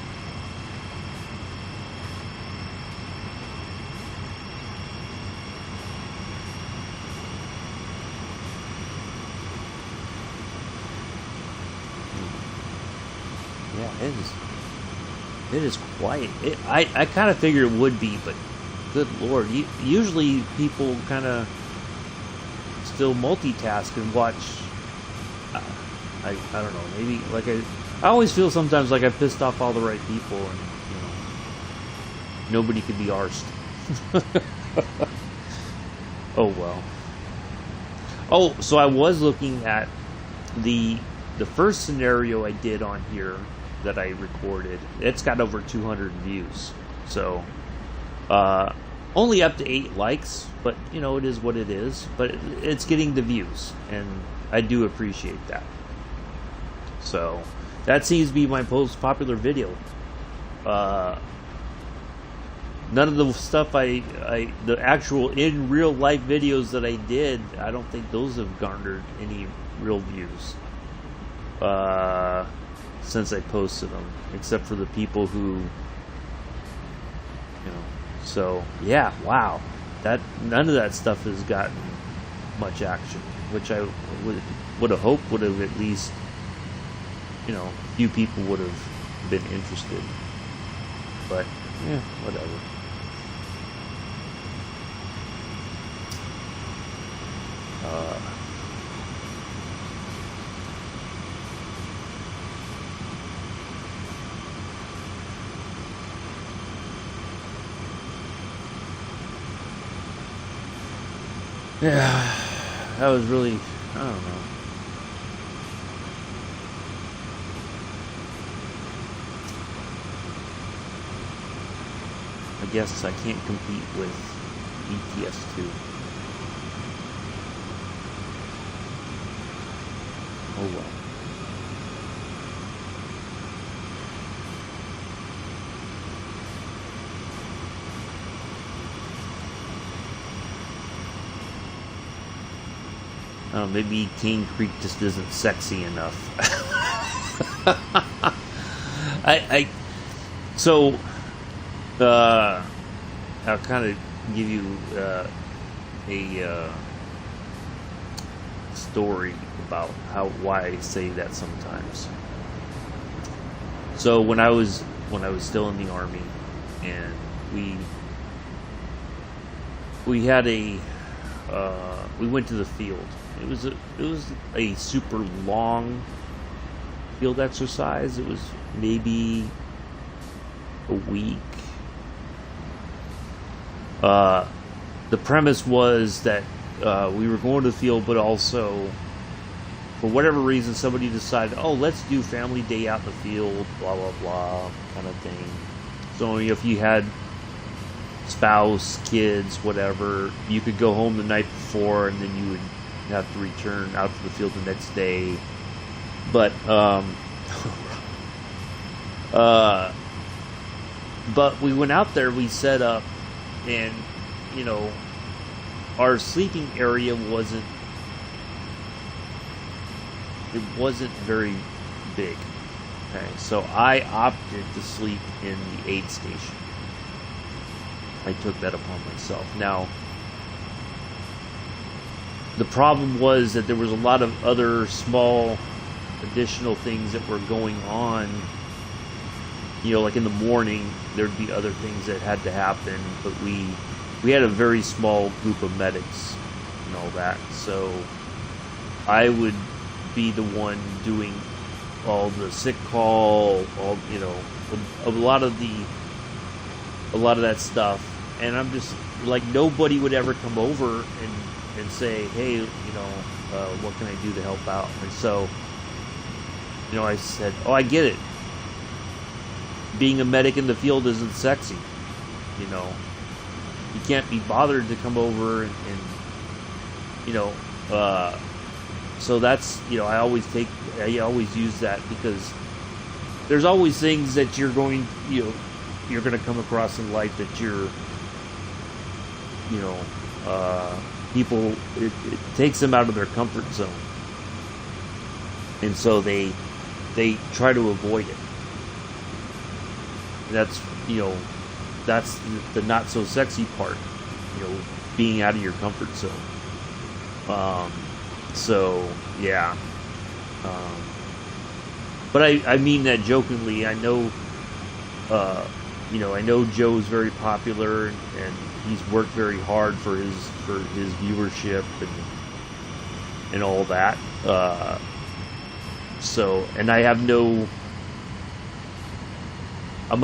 Yeah, it is quiet. I kind of figured it would be, but good lord, usually people kind of still multitask and watch. I don't know, maybe like I always feel sometimes like I pissed off all the right people, and nobody could be arsed. Oh well. Oh, so I was looking at the first scenario I did on here that I recorded. It's got over 200 views, so only up to 8 likes, but it is what it is. But it's getting the views, and I do appreciate that. So that seems to be my most popular video. None of the stuff the actual in real life videos that I did, I don't think those have garnered any real views since I posted them, except for the people who, so yeah, wow, that none of that stuff has gotten much action, which I would have hoped would have at least, a few people would have been interested, but yeah, whatever. Yeah, that was really, I don't know. I guess I can't compete with TSW2. Oh well. Maybe Cane Creek just isn't sexy enough. So I'll kind of give you a story about why I say that sometimes. So when I was still in the Army, and we had we went to the field. It was a super long field exercise. It was maybe a week. The premise was that we were going to the field, but also, for whatever reason, somebody decided, oh, let's do family day out in the field, blah, blah, blah, kind of thing. So if you had spouse, kids, whatever, you could go home the night before, and then you would have to return out to the field the next day. But but we went out there, we set up, and our sleeping area wasn't very big. Okay, so I opted to sleep in the aid station. I took that upon myself. Now, the problem was that there was a lot of other small additional things that were going on. Like in the morning, there'd be other things that had to happen, but we had a very small group of medics and all that. So I would be the one doing all the sick call, all a lot of that stuff, and I'm just like, nobody would ever come over and say, hey, what can I do to help out? And so, I said, oh, I get it. Being a medic in the field isn't sexy. You can't be bothered to come over and so that's, I always use that, because there's always things that you're going to come across in life that people, it takes them out of their comfort zone, and so they try to avoid it. That's that's the not so sexy part, being out of your comfort zone. So yeah, but I mean that jokingly. I know, I know Joe's very popular, and he's worked very hard for his viewership and all that. So, and I'm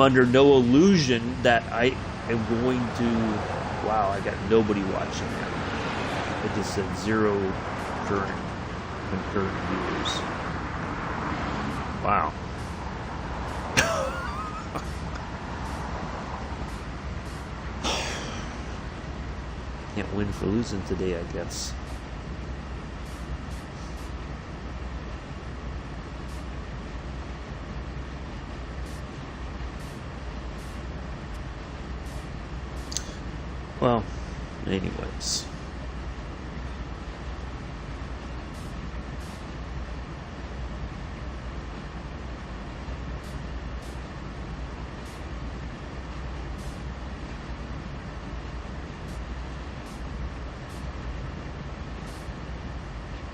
under no illusion that I am going to. Wow, I got nobody watching now. It just said 0 concurrent viewers. Wow. Can't win for losing today, I guess. Well, anyways.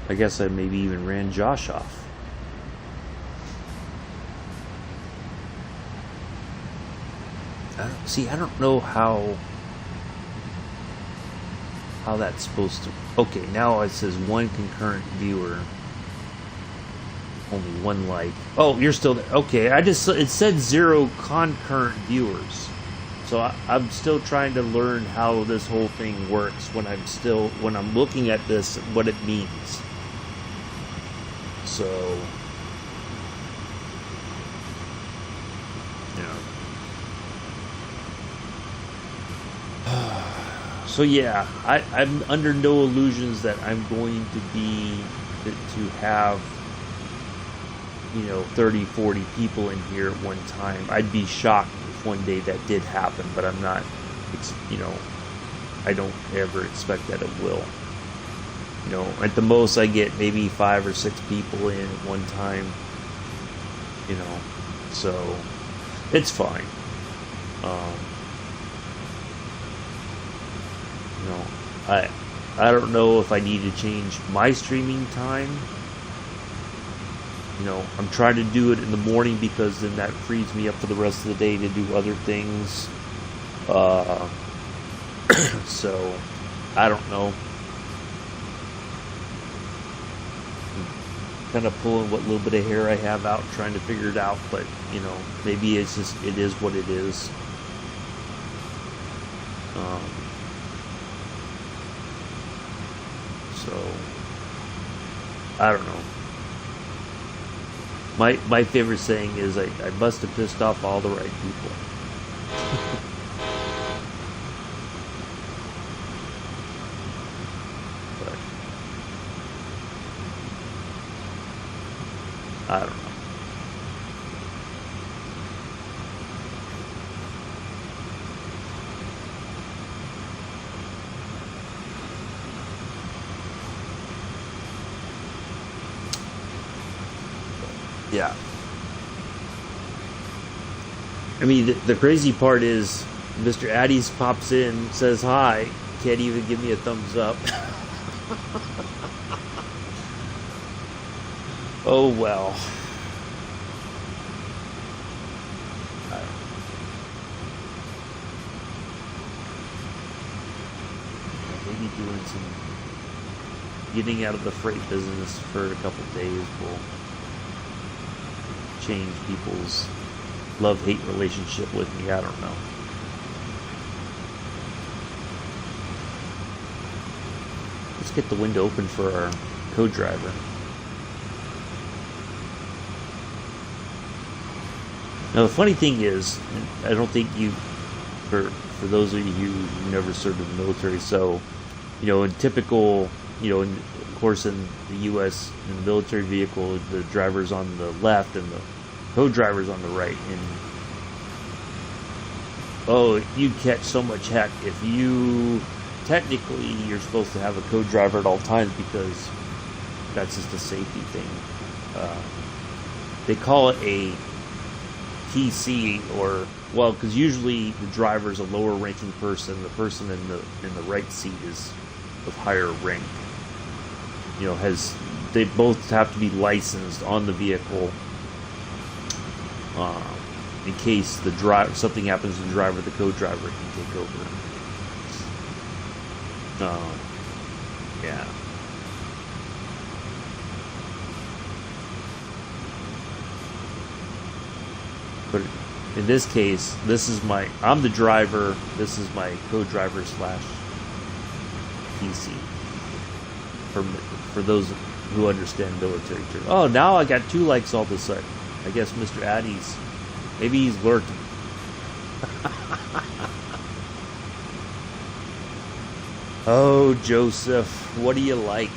I guess I maybe even ran Josh off. See, I don't know how that's supposed to. Okay, now it says 1 concurrent viewer, only 1 like. Oh, you're still there. Okay, it said 0 concurrent viewers, so I'm still trying to learn how this whole thing works when I'm looking at this, what it means. So, so yeah, I'm under no illusions that I'm going to have 30, 40 people in here at one time. I'd be shocked if one day that did happen, but I'm not, I don't ever expect that it will. At the most I get maybe 5 or 6 people in at one time, so it's fine. I don't know if I need to change my streaming time. I'm trying to do it in the morning, because then that frees me up for the rest of the day to do other things. So I don't know. Kind of pulling what little bit of hair I have out, trying to figure it out, but maybe it is what it is. So I don't know. My favorite saying is, I must have pissed off all the right people. I don't know. Yeah. I mean, the crazy part is, Mr. Addies pops in, says hi, can't even give me a thumbs up. Oh well. Maybe doing some getting out of the freight business for a couple days will change people's love-hate relationship with me. I don't know. Let's get the window open for our co-driver. Now the funny thing is, I don't think you, for those of you who never served in the military, so, you know, in typical, you know, of course in the U.S. in the military vehicle, the driver's on the left and the co-driver's on the right, and oh, you catch so much heck if you, technically you're supposed to have a co-driver at all times because that's just a safety thing. They call it a TC, or, well, because usually the driver is a lower ranking person. The person in the right seat is of higher rank. You know, they both have to be licensed on the vehicle in case something happens to the driver. The co-driver can take over. Yeah. But in this case, I'm the driver, this is my co-driver / PC. For those who understand military terms. Oh, now I got 2 likes all of a sudden. I guess Mr. Addy's, maybe he's lurking. Oh, Joseph, what do you like?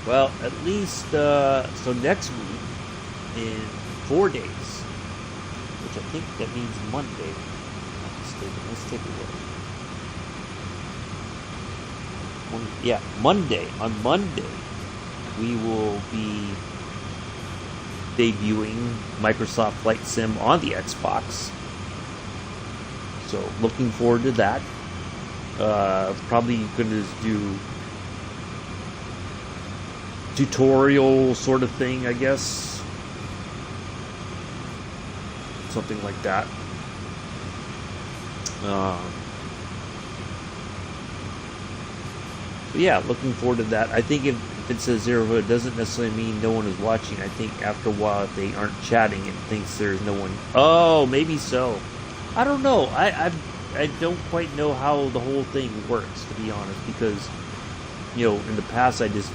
Well, at least, so next week, in 4 days, which I think that means Monday. Let's take a look. Yeah, Monday. On Monday, we will be debuting Microsoft Flight Sim on the Xbox. So, looking forward to that. Probably going to do tutorial sort of thing, I guess. Something like that. But yeah, looking forward to that. I think if it says 0, it doesn't necessarily mean no one is watching. I think after a while, if they aren't chatting, it thinks there's no one. Oh, maybe so. I don't know. I don't quite know how the whole thing works, to be honest, because, you know, in the past I just,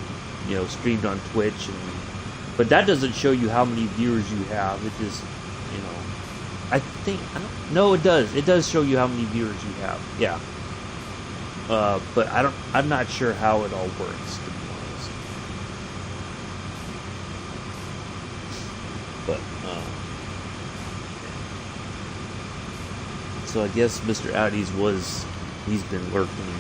you know, streamed on Twitch, but that doesn't show you how many viewers you have. It just, you know, no, it does. It does show you how many viewers you have. Yeah. But I'm not sure how it all works, to be honest. But, so I guess Mr. Addy's he's been lurking.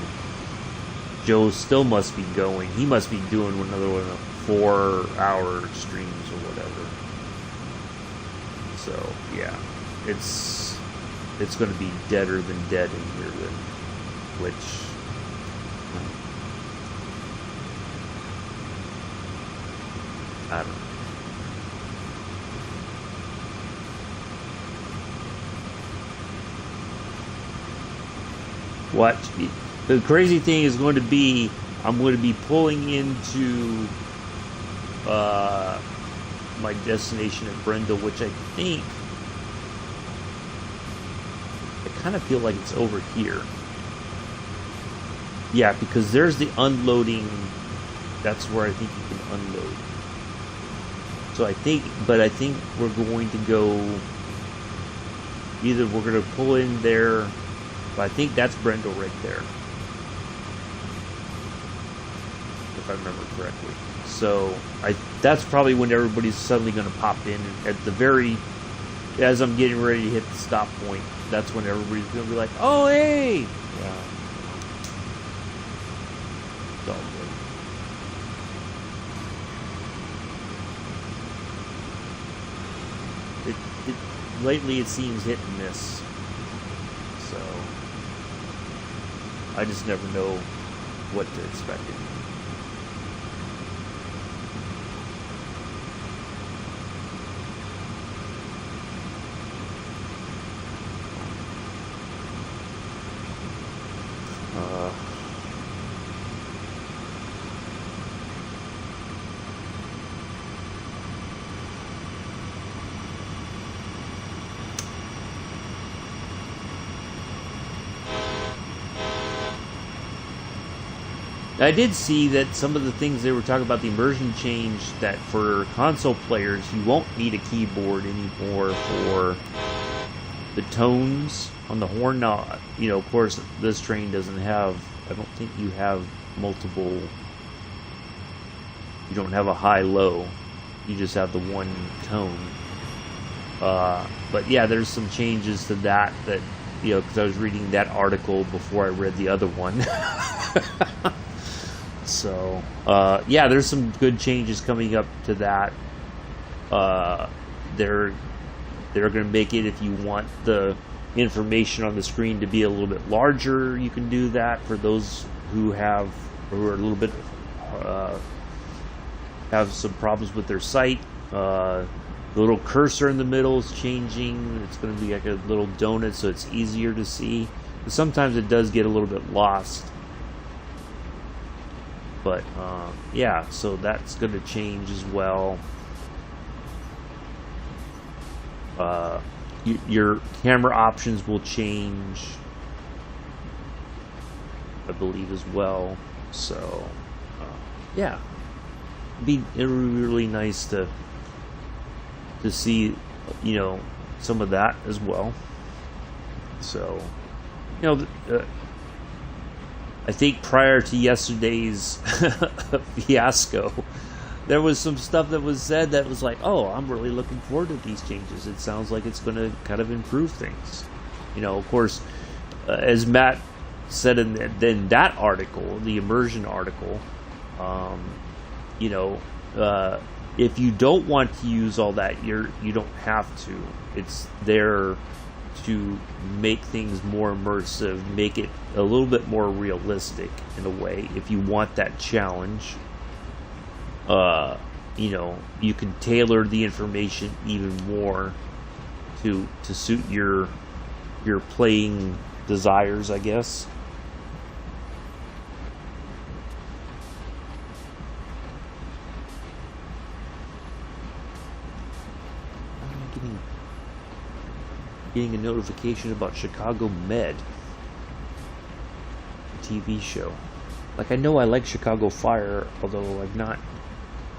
Joe still must be going. He must be doing another one of 4-hour streams or whatever. So, yeah. It's going to be deader than dead in here then. Which, I don't know. What? The crazy thing is going to be, I'm going to be pulling into my destination at Brendel, which I think, I kind of feel like it's over here. Yeah, because there's the unloading. That's where I think you can unload. So I think we're going to go, either we're going to pull in there, but I think that's Brendel right there, if I remember correctly. So that's probably when everybody's suddenly going to pop in, and at the as I'm getting ready to hit the stop point, that's when everybody's going to be like, oh, hey! Yeah. It's all good. Lately it seems hit and miss. So, I just never know what to expect. I did see that some of the things they were talking about the immersion change, that for console players you won't need a keyboard anymore for the tones on the horn. Now, you know, of course, this train doesn't have, I don't think you have multiple, you don't have a high-low, you just have the one tone. But yeah, there's some changes to that, you know, because I was reading that article before I read the other one. So, yeah, there's some good changes coming up to that. They're going to make it, if you want the information on the screen to be a little bit larger, you can do that. For those who are a little bit have some problems with their sight, the little cursor in the middle is changing. It's going to be like a little donut, so it's easier to see. But sometimes it does get a little bit lost. But yeah, so that's going to change as well. Your camera options will change, I believe, as well. So yeah, it'd be really nice to see, you know, some of that as well. So, you know, I think prior to yesterday's fiasco, there was some stuff that was said that was like, oh, I'm really looking forward to these changes. It sounds like it's going to kind of improve things. You know, of course, as Matt said in that article, the immersion article, you know, if you don't want to use all that, you don't have to. It's there to make things more immersive, make it a little bit more realistic in a way. If you want that challenge, you know, you can tailor the information even more to suit your playing desires, I guess. Getting a notification about Chicago Med, the TV show. Like, I know I like Chicago Fire, although I've not.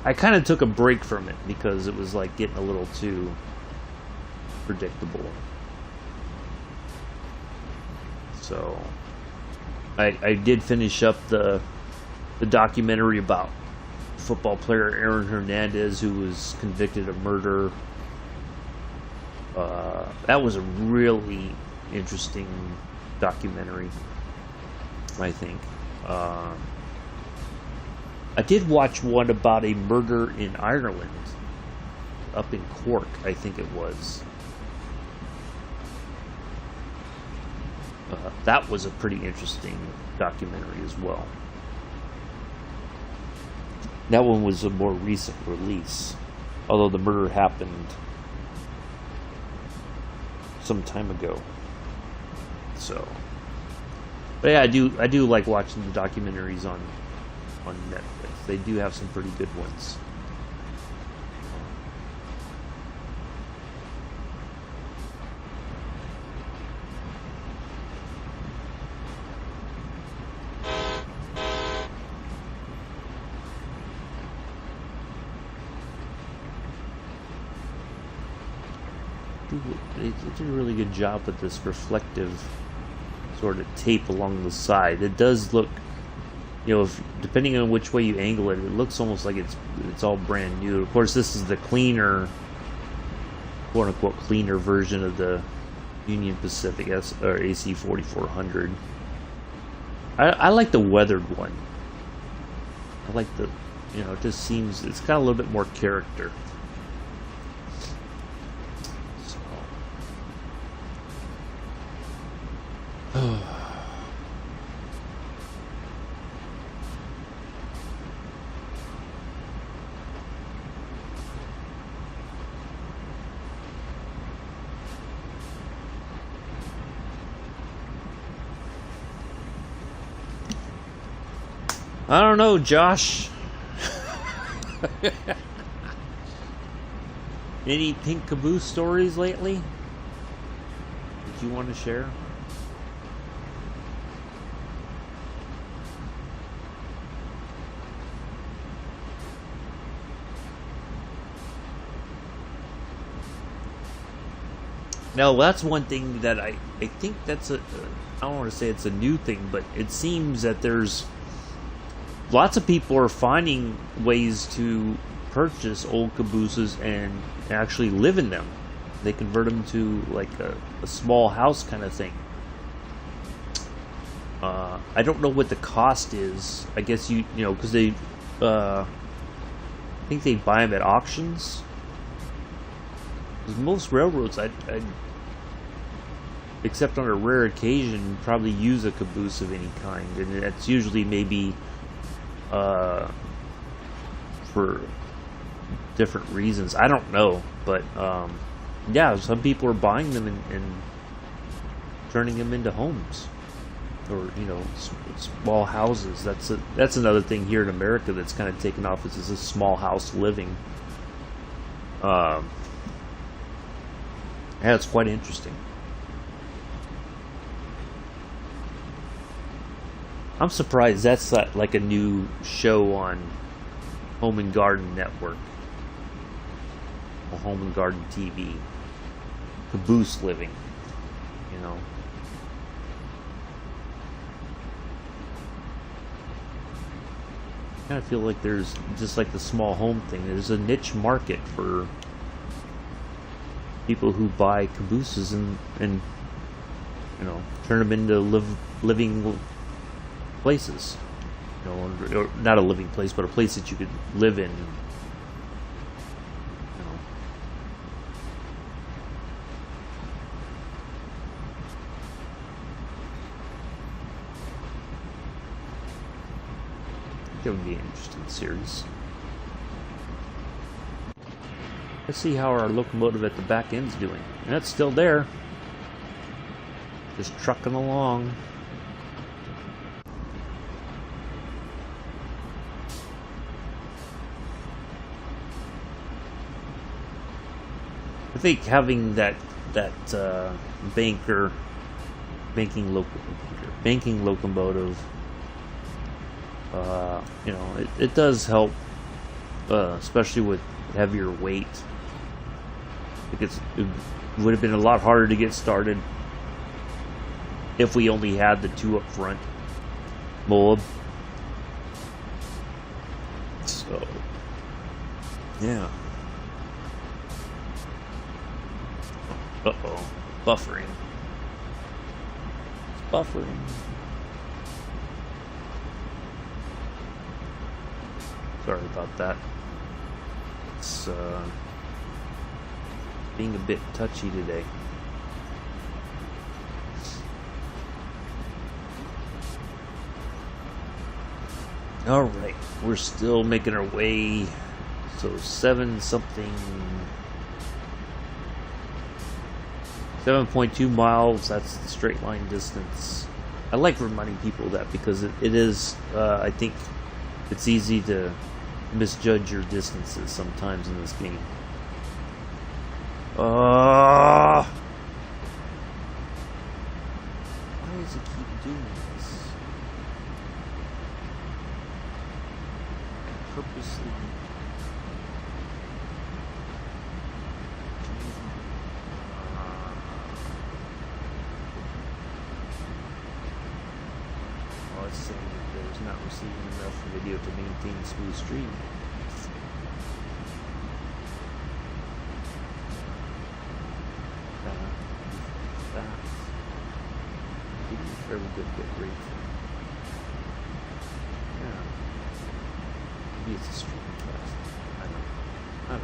I kind of took a break from it because it was like getting a little too predictable. So I did finish up the documentary about football player Aaron Hernandez, who was convicted of murder. That was a really interesting documentary, I think. I did watch one about a murder in Ireland, up in Cork, I think it was. That was a pretty interesting documentary as well. That one was a more recent release, although the murder happened some time ago. So, but yeah, I do like watching the documentaries on Netflix. They do have some pretty good ones. They did a really good job with this reflective sort of tape along the side. It does look, you know, depending on which way you angle it, it looks almost like it's all brand new. Of course, this is the cleaner, quote unquote, cleaner version of the Union Pacific or AC 4400. I like the weathered one. I like the, you know, it just seems it's got a little bit more character. I don't know, Josh. Any pink caboose stories lately that you want to share? Now that's one thing that I think that's a, I don't want to say it's a new thing, but it seems that there's lots of people are finding ways to purchase old cabooses and actually live in them. They convert them to like a small house kind of thing. I don't know what the cost is. I guess you know, because they I think they buy them at auctions. Because most railroads, I except on a rare occasion, probably use a caboose of any kind, and that's usually maybe for different reasons. I don't know, but yeah, some people are buying them and turning them into homes, or you know, small houses. That's another thing here in America that's kind of taken off. Is this small house living. Yeah, it's quite interesting. I'm surprised that's like a new show on Home and Garden Network, or Home and Garden TV. Caboose living, you know. I kind of feel like there's just like the small home thing. There's a niche market for people who buy cabooses and you know, turn them into living places. You know, or not a living place, but a place that you could live in. You know. I think that would be an interesting series. Let's see how our locomotive at the back end's doing. And it's still there. Just trucking along. I think having that banking locomotive, you know, it does help, especially with heavier weight. It would have been a lot harder to get started if we only had the two up front, Moab. So, yeah. Uh-oh. Buffering. It's buffering. Sorry about that. It's being a bit touchy today. Alright, we're still making our way. So 7.2 miles, that's the straight line distance. I like reminding people of that because it is, I think it's easy to misjudge your distances sometimes in this game. Why does it keep doing this? Purposely. It's saying that there's not receiving enough video to maintain smooth stream. Very good bit rate. Yeah. Maybe it's a streaming test. I don't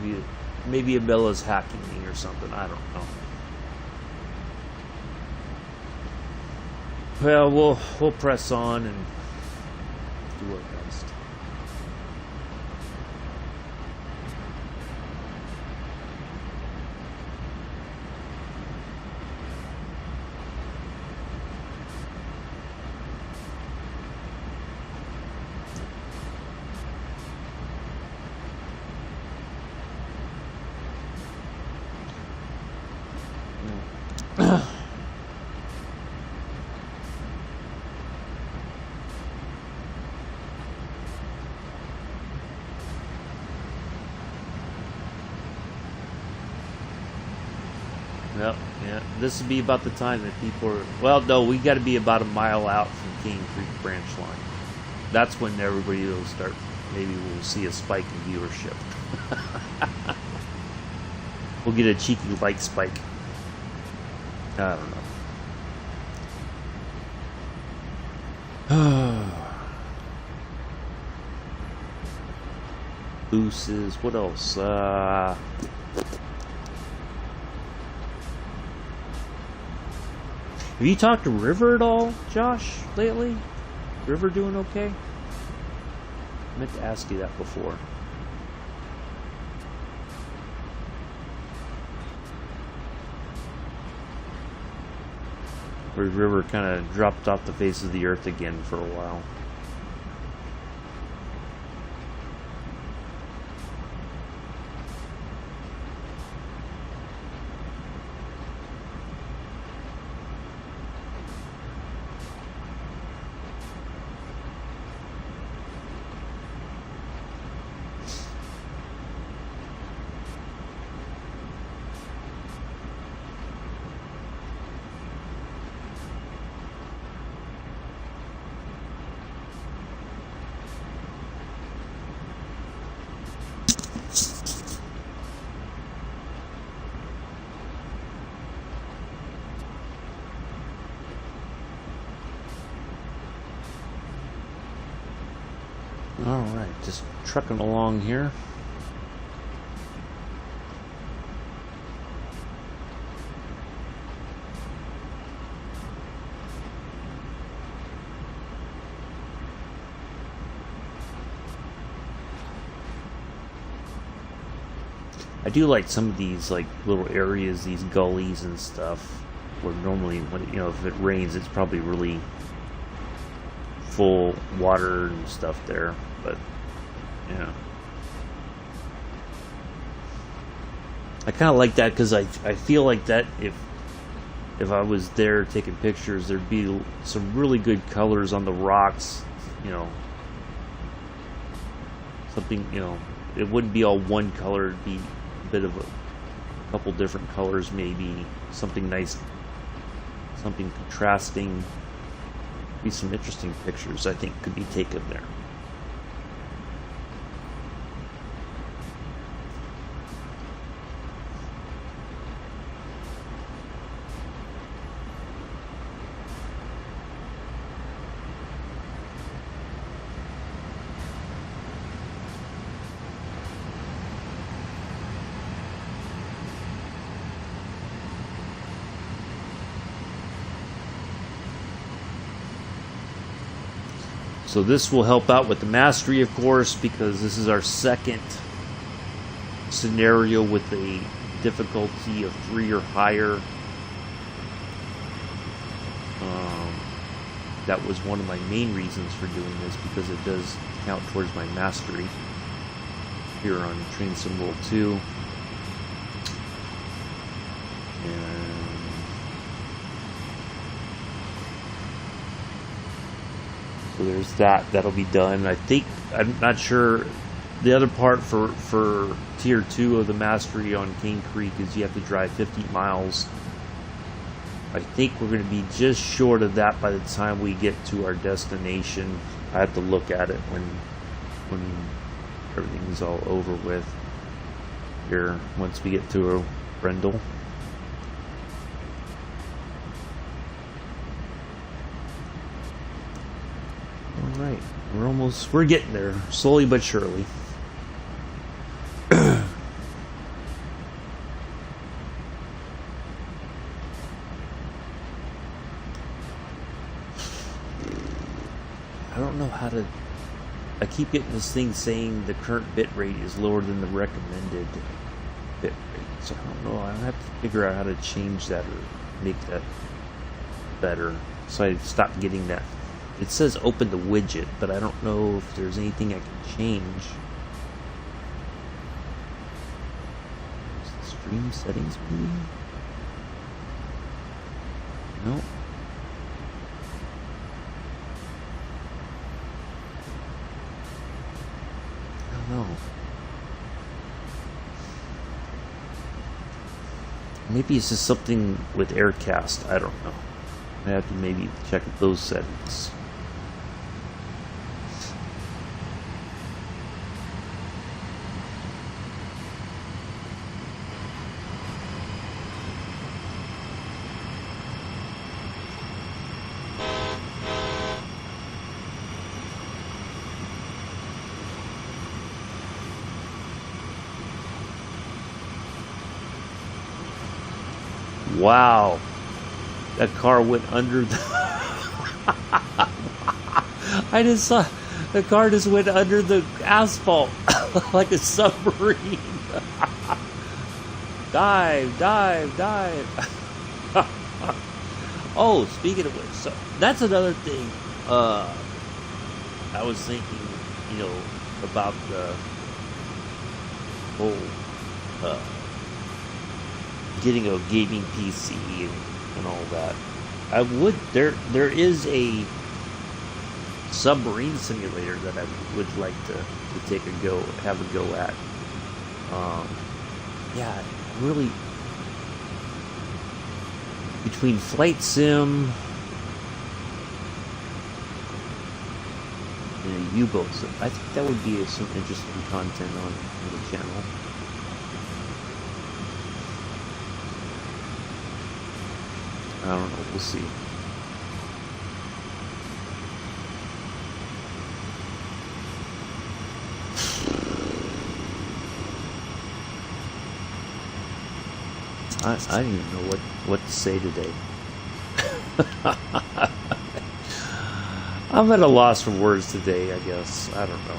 know. Maybe Abella's hacking me or something. I don't know. Well, we'll press on and do our best. Well, yeah, this would be about the time that people are... Well, no, we got to be about a mile out from King Creek branch line. That's when everybody will start... Maybe we'll see a spike in viewership. We'll get a cheeky like spike. I don't know. Booses. What else? Have you talked to River at all, Josh, lately? River doing okay? I meant to ask you that before. Or River kind of dropped off the face of the earth again for a while. Alright, just trucking along here. I do like some of these like little areas, these gullies and stuff, where normally when if it rains it's probably really full water and stuff there, but yeah, I kind of like that because I feel like that if I was there taking pictures, there'd be some really good colors on the rocks, something, it wouldn't be all one color, it'd be a bit of a couple different colors, maybe something nice, something contrasting. Be some interesting pictures I think could be taken there. So this will help out with the mastery, of course, because this is our second scenario with a difficulty of 3 or higher. That was one of my main reasons for doing this, because it does count towards my mastery here on Train Sim World 2. So there's that. That'll be done. I think, I'm not sure. The other part for Tier 2 of the Mastery on King Creek is you have to drive 50 miles. I think we're going to be just short of that by the time we get to our destination. I have to look at it when everything's all over with here, once we get to Brendel. Alright, we're getting there, slowly but surely. I don't know how to... I keep getting this thing saying the current bit rate is lower than the recommended bit rate. So I don't know, I'll have to figure out how to change that or make that better. So I stopped getting that. It says open the widget, but I don't know if there's anything I can change. Stream settings, maybe? Nope. I don't know. maybe it's just something with Aircast. I don't know. I have to maybe check those settings. Wow, that car went under the... I just saw the car just went under the asphalt like a submarine. Dive, dive, dive. Oh, speaking of which, so that's another thing. I was thinking, you know, about the whole getting a gaming PC and all that. I would there is a submarine simulator that I would like to have a go at. Yeah, really, between flight sim and U-boats, I think that would be some interesting content on the channel. I don't know, we'll see. I don't even know what to say today. I'm at a loss for words today, I guess. I don't know.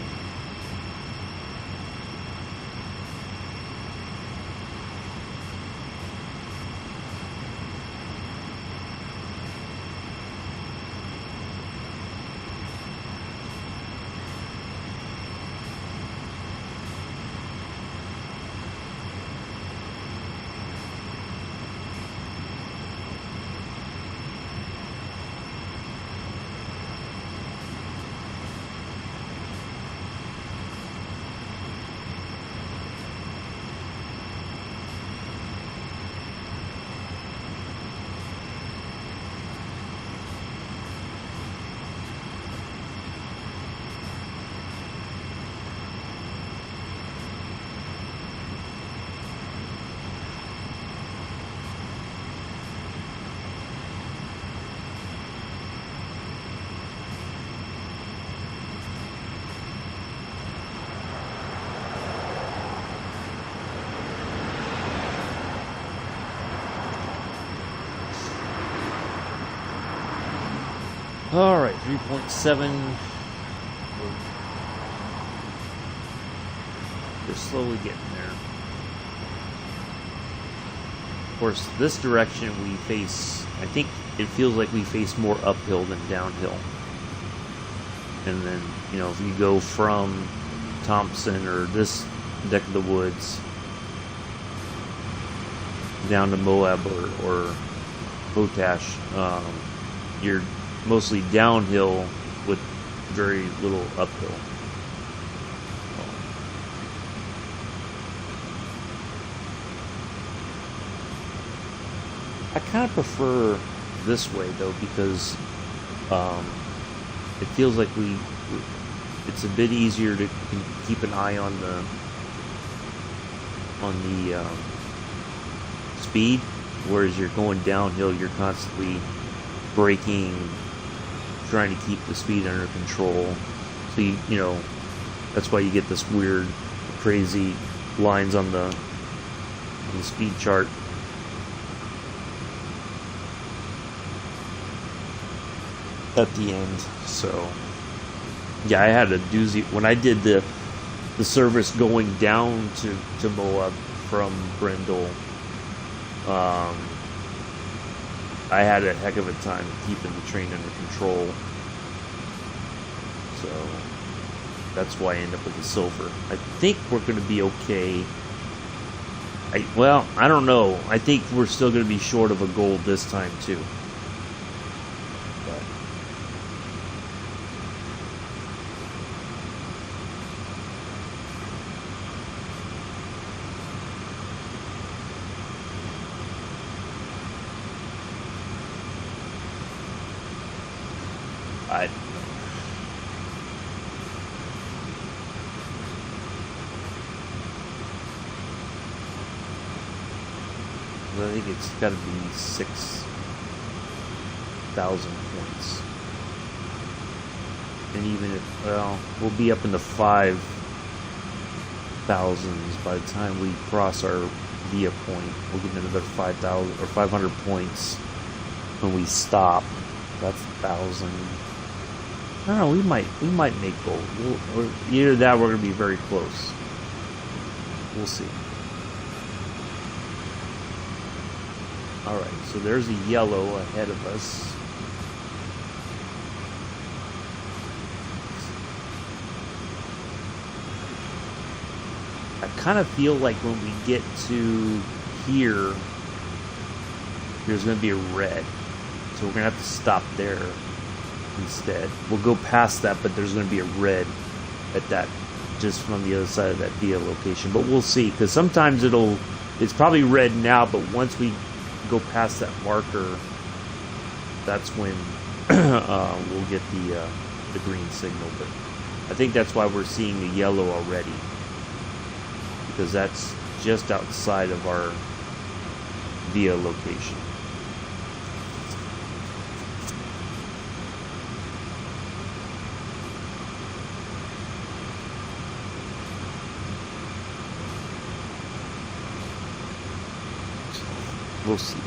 Alright, 3.7. We're slowly getting there. Of course, this direction we face, I think it feels like we face more uphill than downhill. And then, you know, if you go from Thompson or this neck of the woods down to Moab or Potash, you're mostly downhill with very little uphill. I kind of prefer this way though, because it feels like it's a bit easier to keep an eye on the speed, whereas you're going downhill, you're constantly braking, trying to keep the speed under control. So you know, that's why you get this weird, crazy lines on the speed chart. At the end. So yeah, I had a doozy when I did the service going down to Moab from Brendel. I had a heck of a time keeping the train under control. So that's why I end up with the silver. I think we're going to be okay. Well, I don't know. I think we're still going to be short of a gold this time too. But I think it's got to be 6,000 points. And even if, well, we'll be up in the 5,000s by the time we cross our via point. We'll get another 5,000 or 500 points when we stop. That's 1,000. I don't know. We might make gold. Either that, we're gonna be very close. We'll see. All right. So there's a yellow ahead of us. I kind of feel like when we get to here, there's going to be a red. So we're going to have to stop there instead. We'll go past that, but there's going to be a red at that, just from the other side of that via location. But we'll see, because sometimes it's probably red now, but once we go past that marker, that's when we'll get the green signal. But I think that's why we're seeing the yellow already, because that's just outside of our via location. We'll see.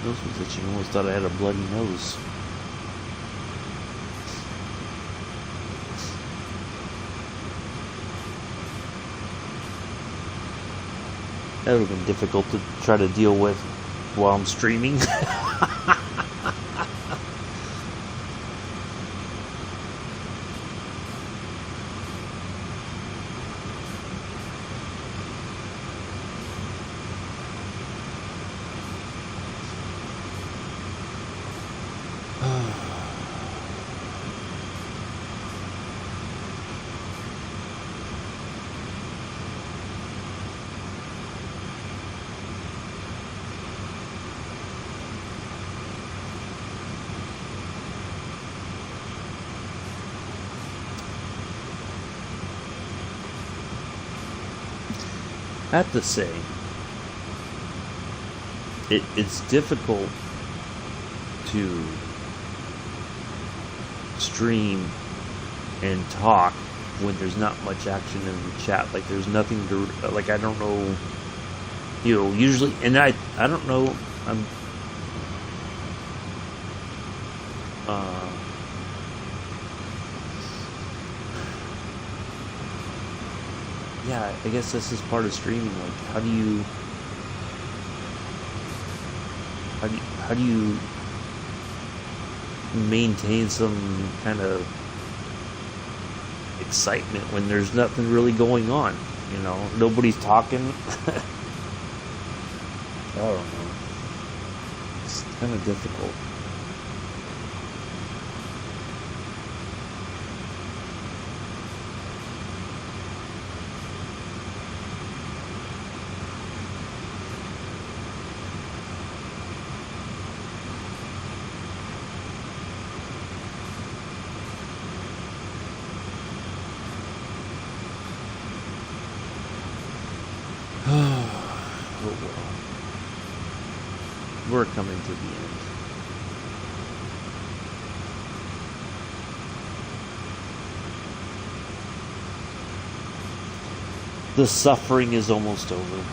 Nose was itching. I almost thought I had a bloody nose. That would have been difficult to try to deal with while I'm streaming. I have to say, it's difficult to stream and talk when there's not much action in the chat. Like, there's nothing to, like, I don't know, usually, and I don't know, yeah, I guess this is part of streaming. Like, how do you maintain some kind of excitement when there's nothing really going on? Nobody's talking. I don't know. It's kind of difficult. We're coming to the end. The suffering is almost over.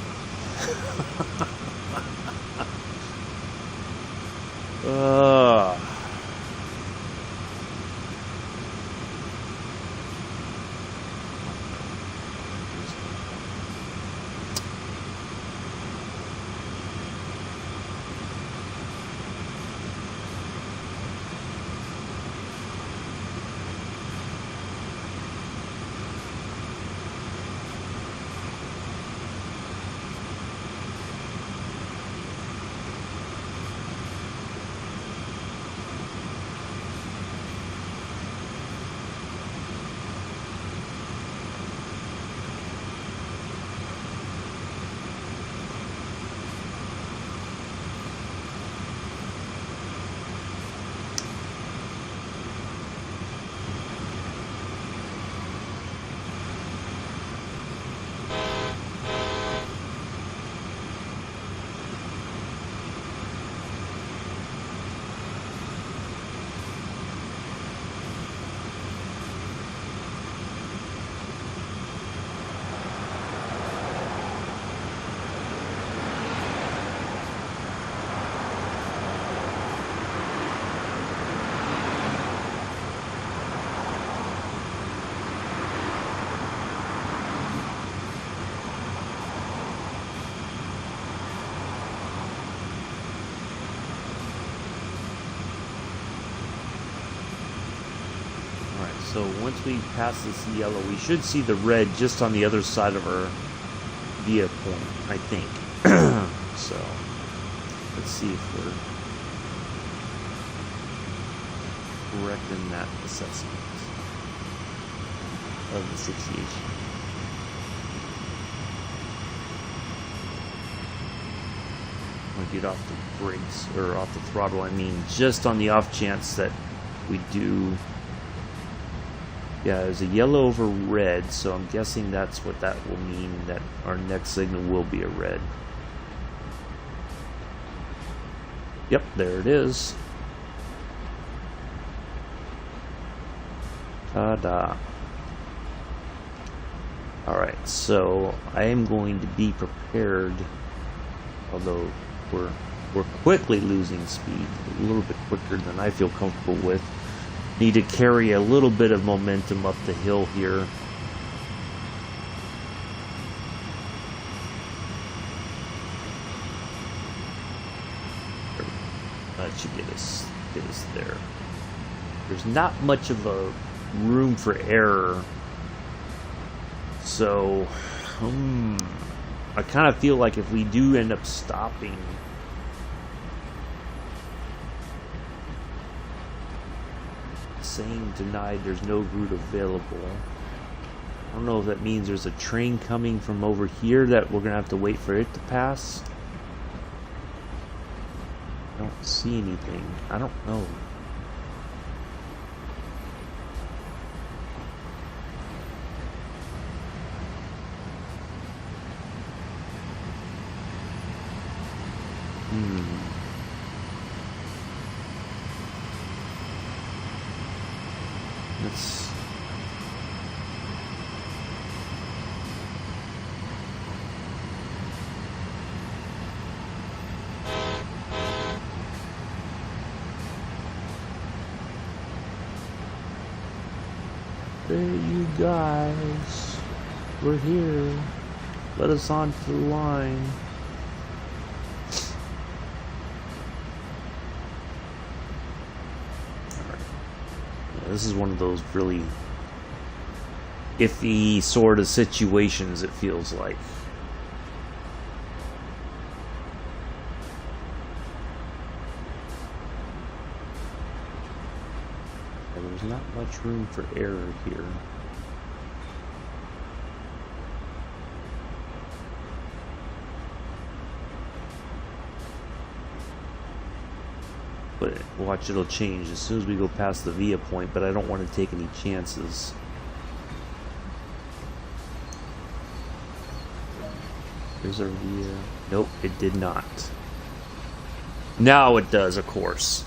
So once we pass this yellow, we should see the red just on the other side of our via point, I think. So let's see if we're correct in that assessment of the situation. I'm gonna get off the brakes, or off the throttle, I mean, just on the off chance that we do. Yeah, there's a yellow over red, so I'm guessing that's what that will mean, that our next signal will be a red. Yep, there it is. Ta-da. Alright, so I am going to be prepared, although we're quickly losing speed, a little bit quicker than I feel comfortable with. Need to carry a little bit of momentum up the hill here. That should get us there. There's not much of a room for error, so I kind of feel like if we do end up stopping, saying denied, there's no route available. I don't know if that means there's a train coming from over here that we're gonna have to wait for it to pass. I don't see anything. I don't know. Let's Hey, you guys, we're here. Let us onto the line. This is one of those really iffy sort of situations, it feels like. And there's not much room for error here. But watch, it'll change as soon as we go past the via point, but I don't want to take any chances. There's our via. Nope, it did not. Now it does, of course.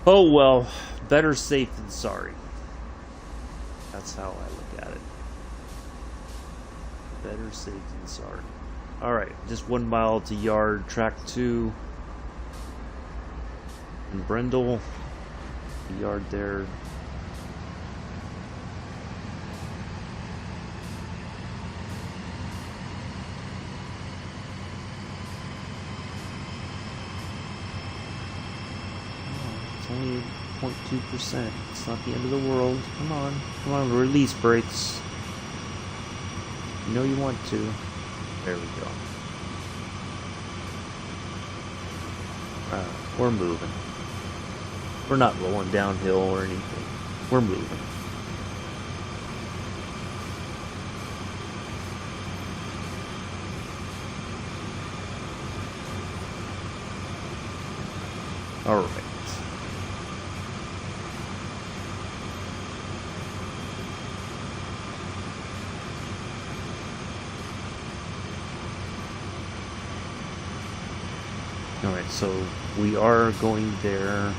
Oh well, better safe than sorry. That's how I look at Better safe than sorry. Alright, just 1 mile to yard, track 2. In Brendel. The yard there. It's only 0.2%. It's not the end of the world. Come on. Come on, release brakes. You know you want to. There we go. We're moving. We're not rolling downhill or anything. We're moving. All right. Alright, so we are going there.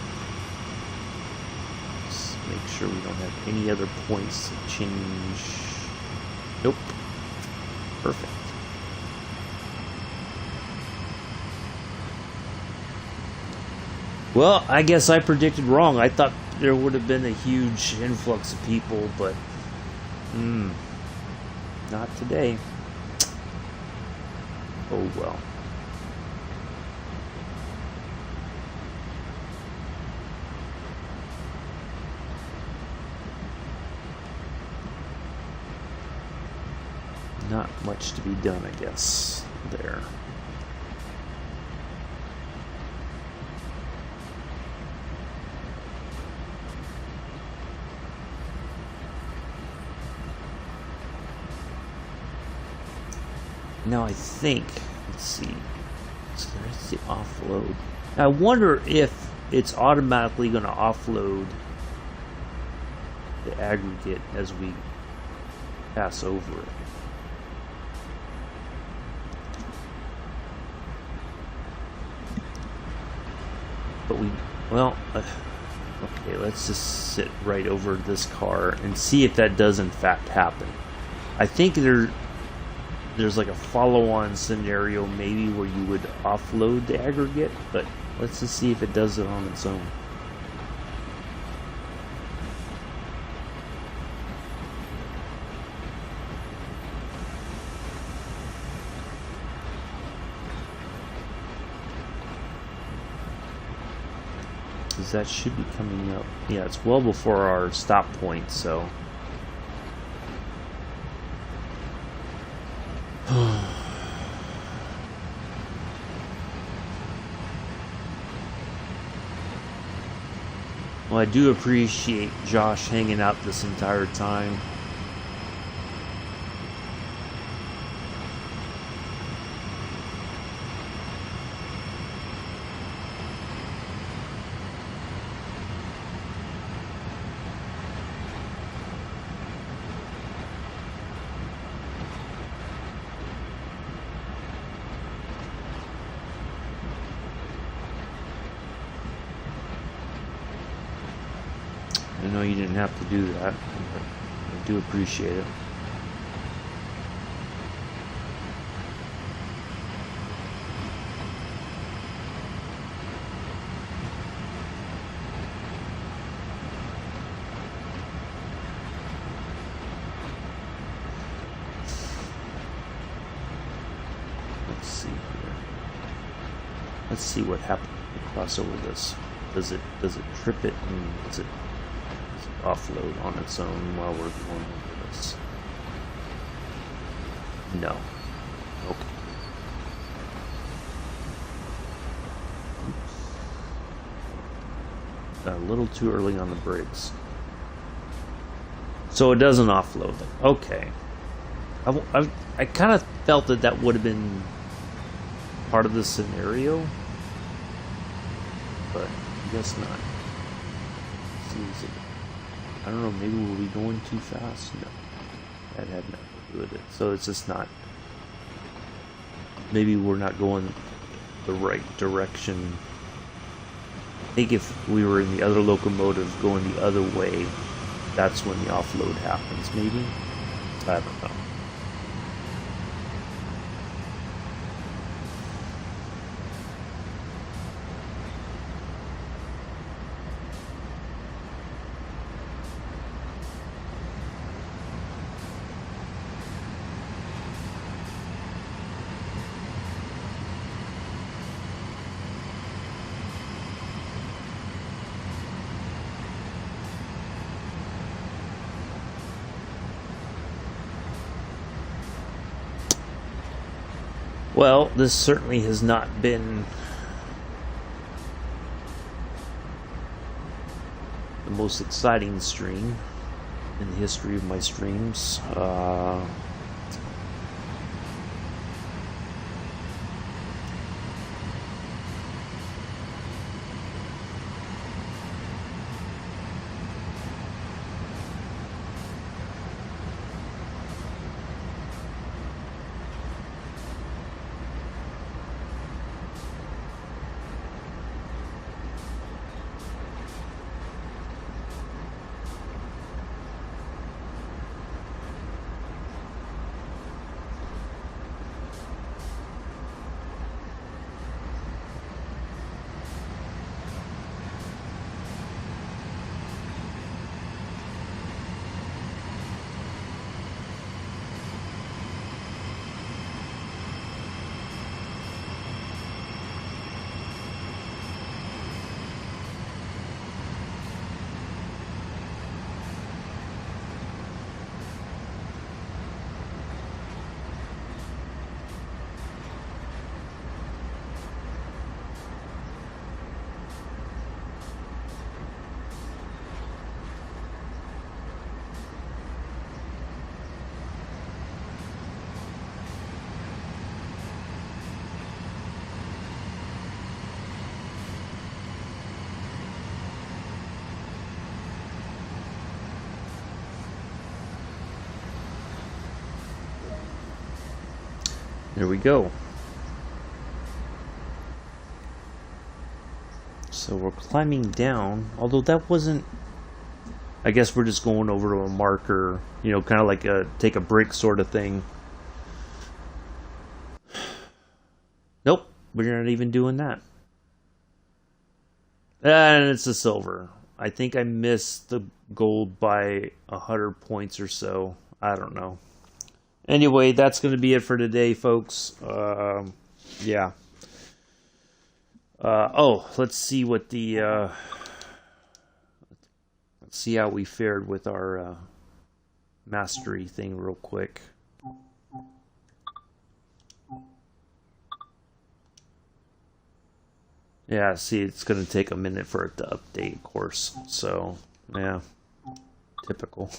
Let's make sure we don't have any other points to change. Nope. Perfect. Well, I guess I predicted wrong. I thought there would have been a huge influx of people, but not today. Oh well. Not much to be done, I guess, there. Now I think, let's see, so there's the offload. I wonder if it's automatically going to offload the aggregate as we pass over it. But okay, let's just sit right over this car and see if that does in fact happen. I think there's like a follow-on scenario maybe where you would offload the aggregate, but let's just see if it does it on its own. That should be coming up. Yeah, it's well before our stop point, so. Well, I do appreciate Josh hanging out this entire time. I know you didn't have to do that, but I do appreciate it. Let's see here. Let's see what happens when we cross over this. Does it trip it and does it offload on its own while we're going over this? No. Okay. Oops. A little too early on the brakes. So it doesn't offload them. Okay. I kind of felt that would have been part of the scenario, but I guess not. I don't know, maybe we'll be going too fast? No. That had nothing to do with it. So it's just not... Maybe we're not going the right direction. I think if we were in the other locomotive going the other way, that's when the offload happens, maybe? I don't know. Well, this certainly has not been the most exciting stream in the history of my streams. There we go. So we're climbing down, although that wasn't... I guess we're just going over to a marker, you know, kind of like a take a break sort of thing. Nope, we're not even doing that. And it's a silver. I think I missed the gold by 100 points or so. I don't know. Anyway, that's going to be it for today, folks. Yeah. Oh, let's see what the... let's see how we fared with our mastery thing real quick. Yeah, see, it's going to take a minute for it to update, of course. So, yeah. Typical.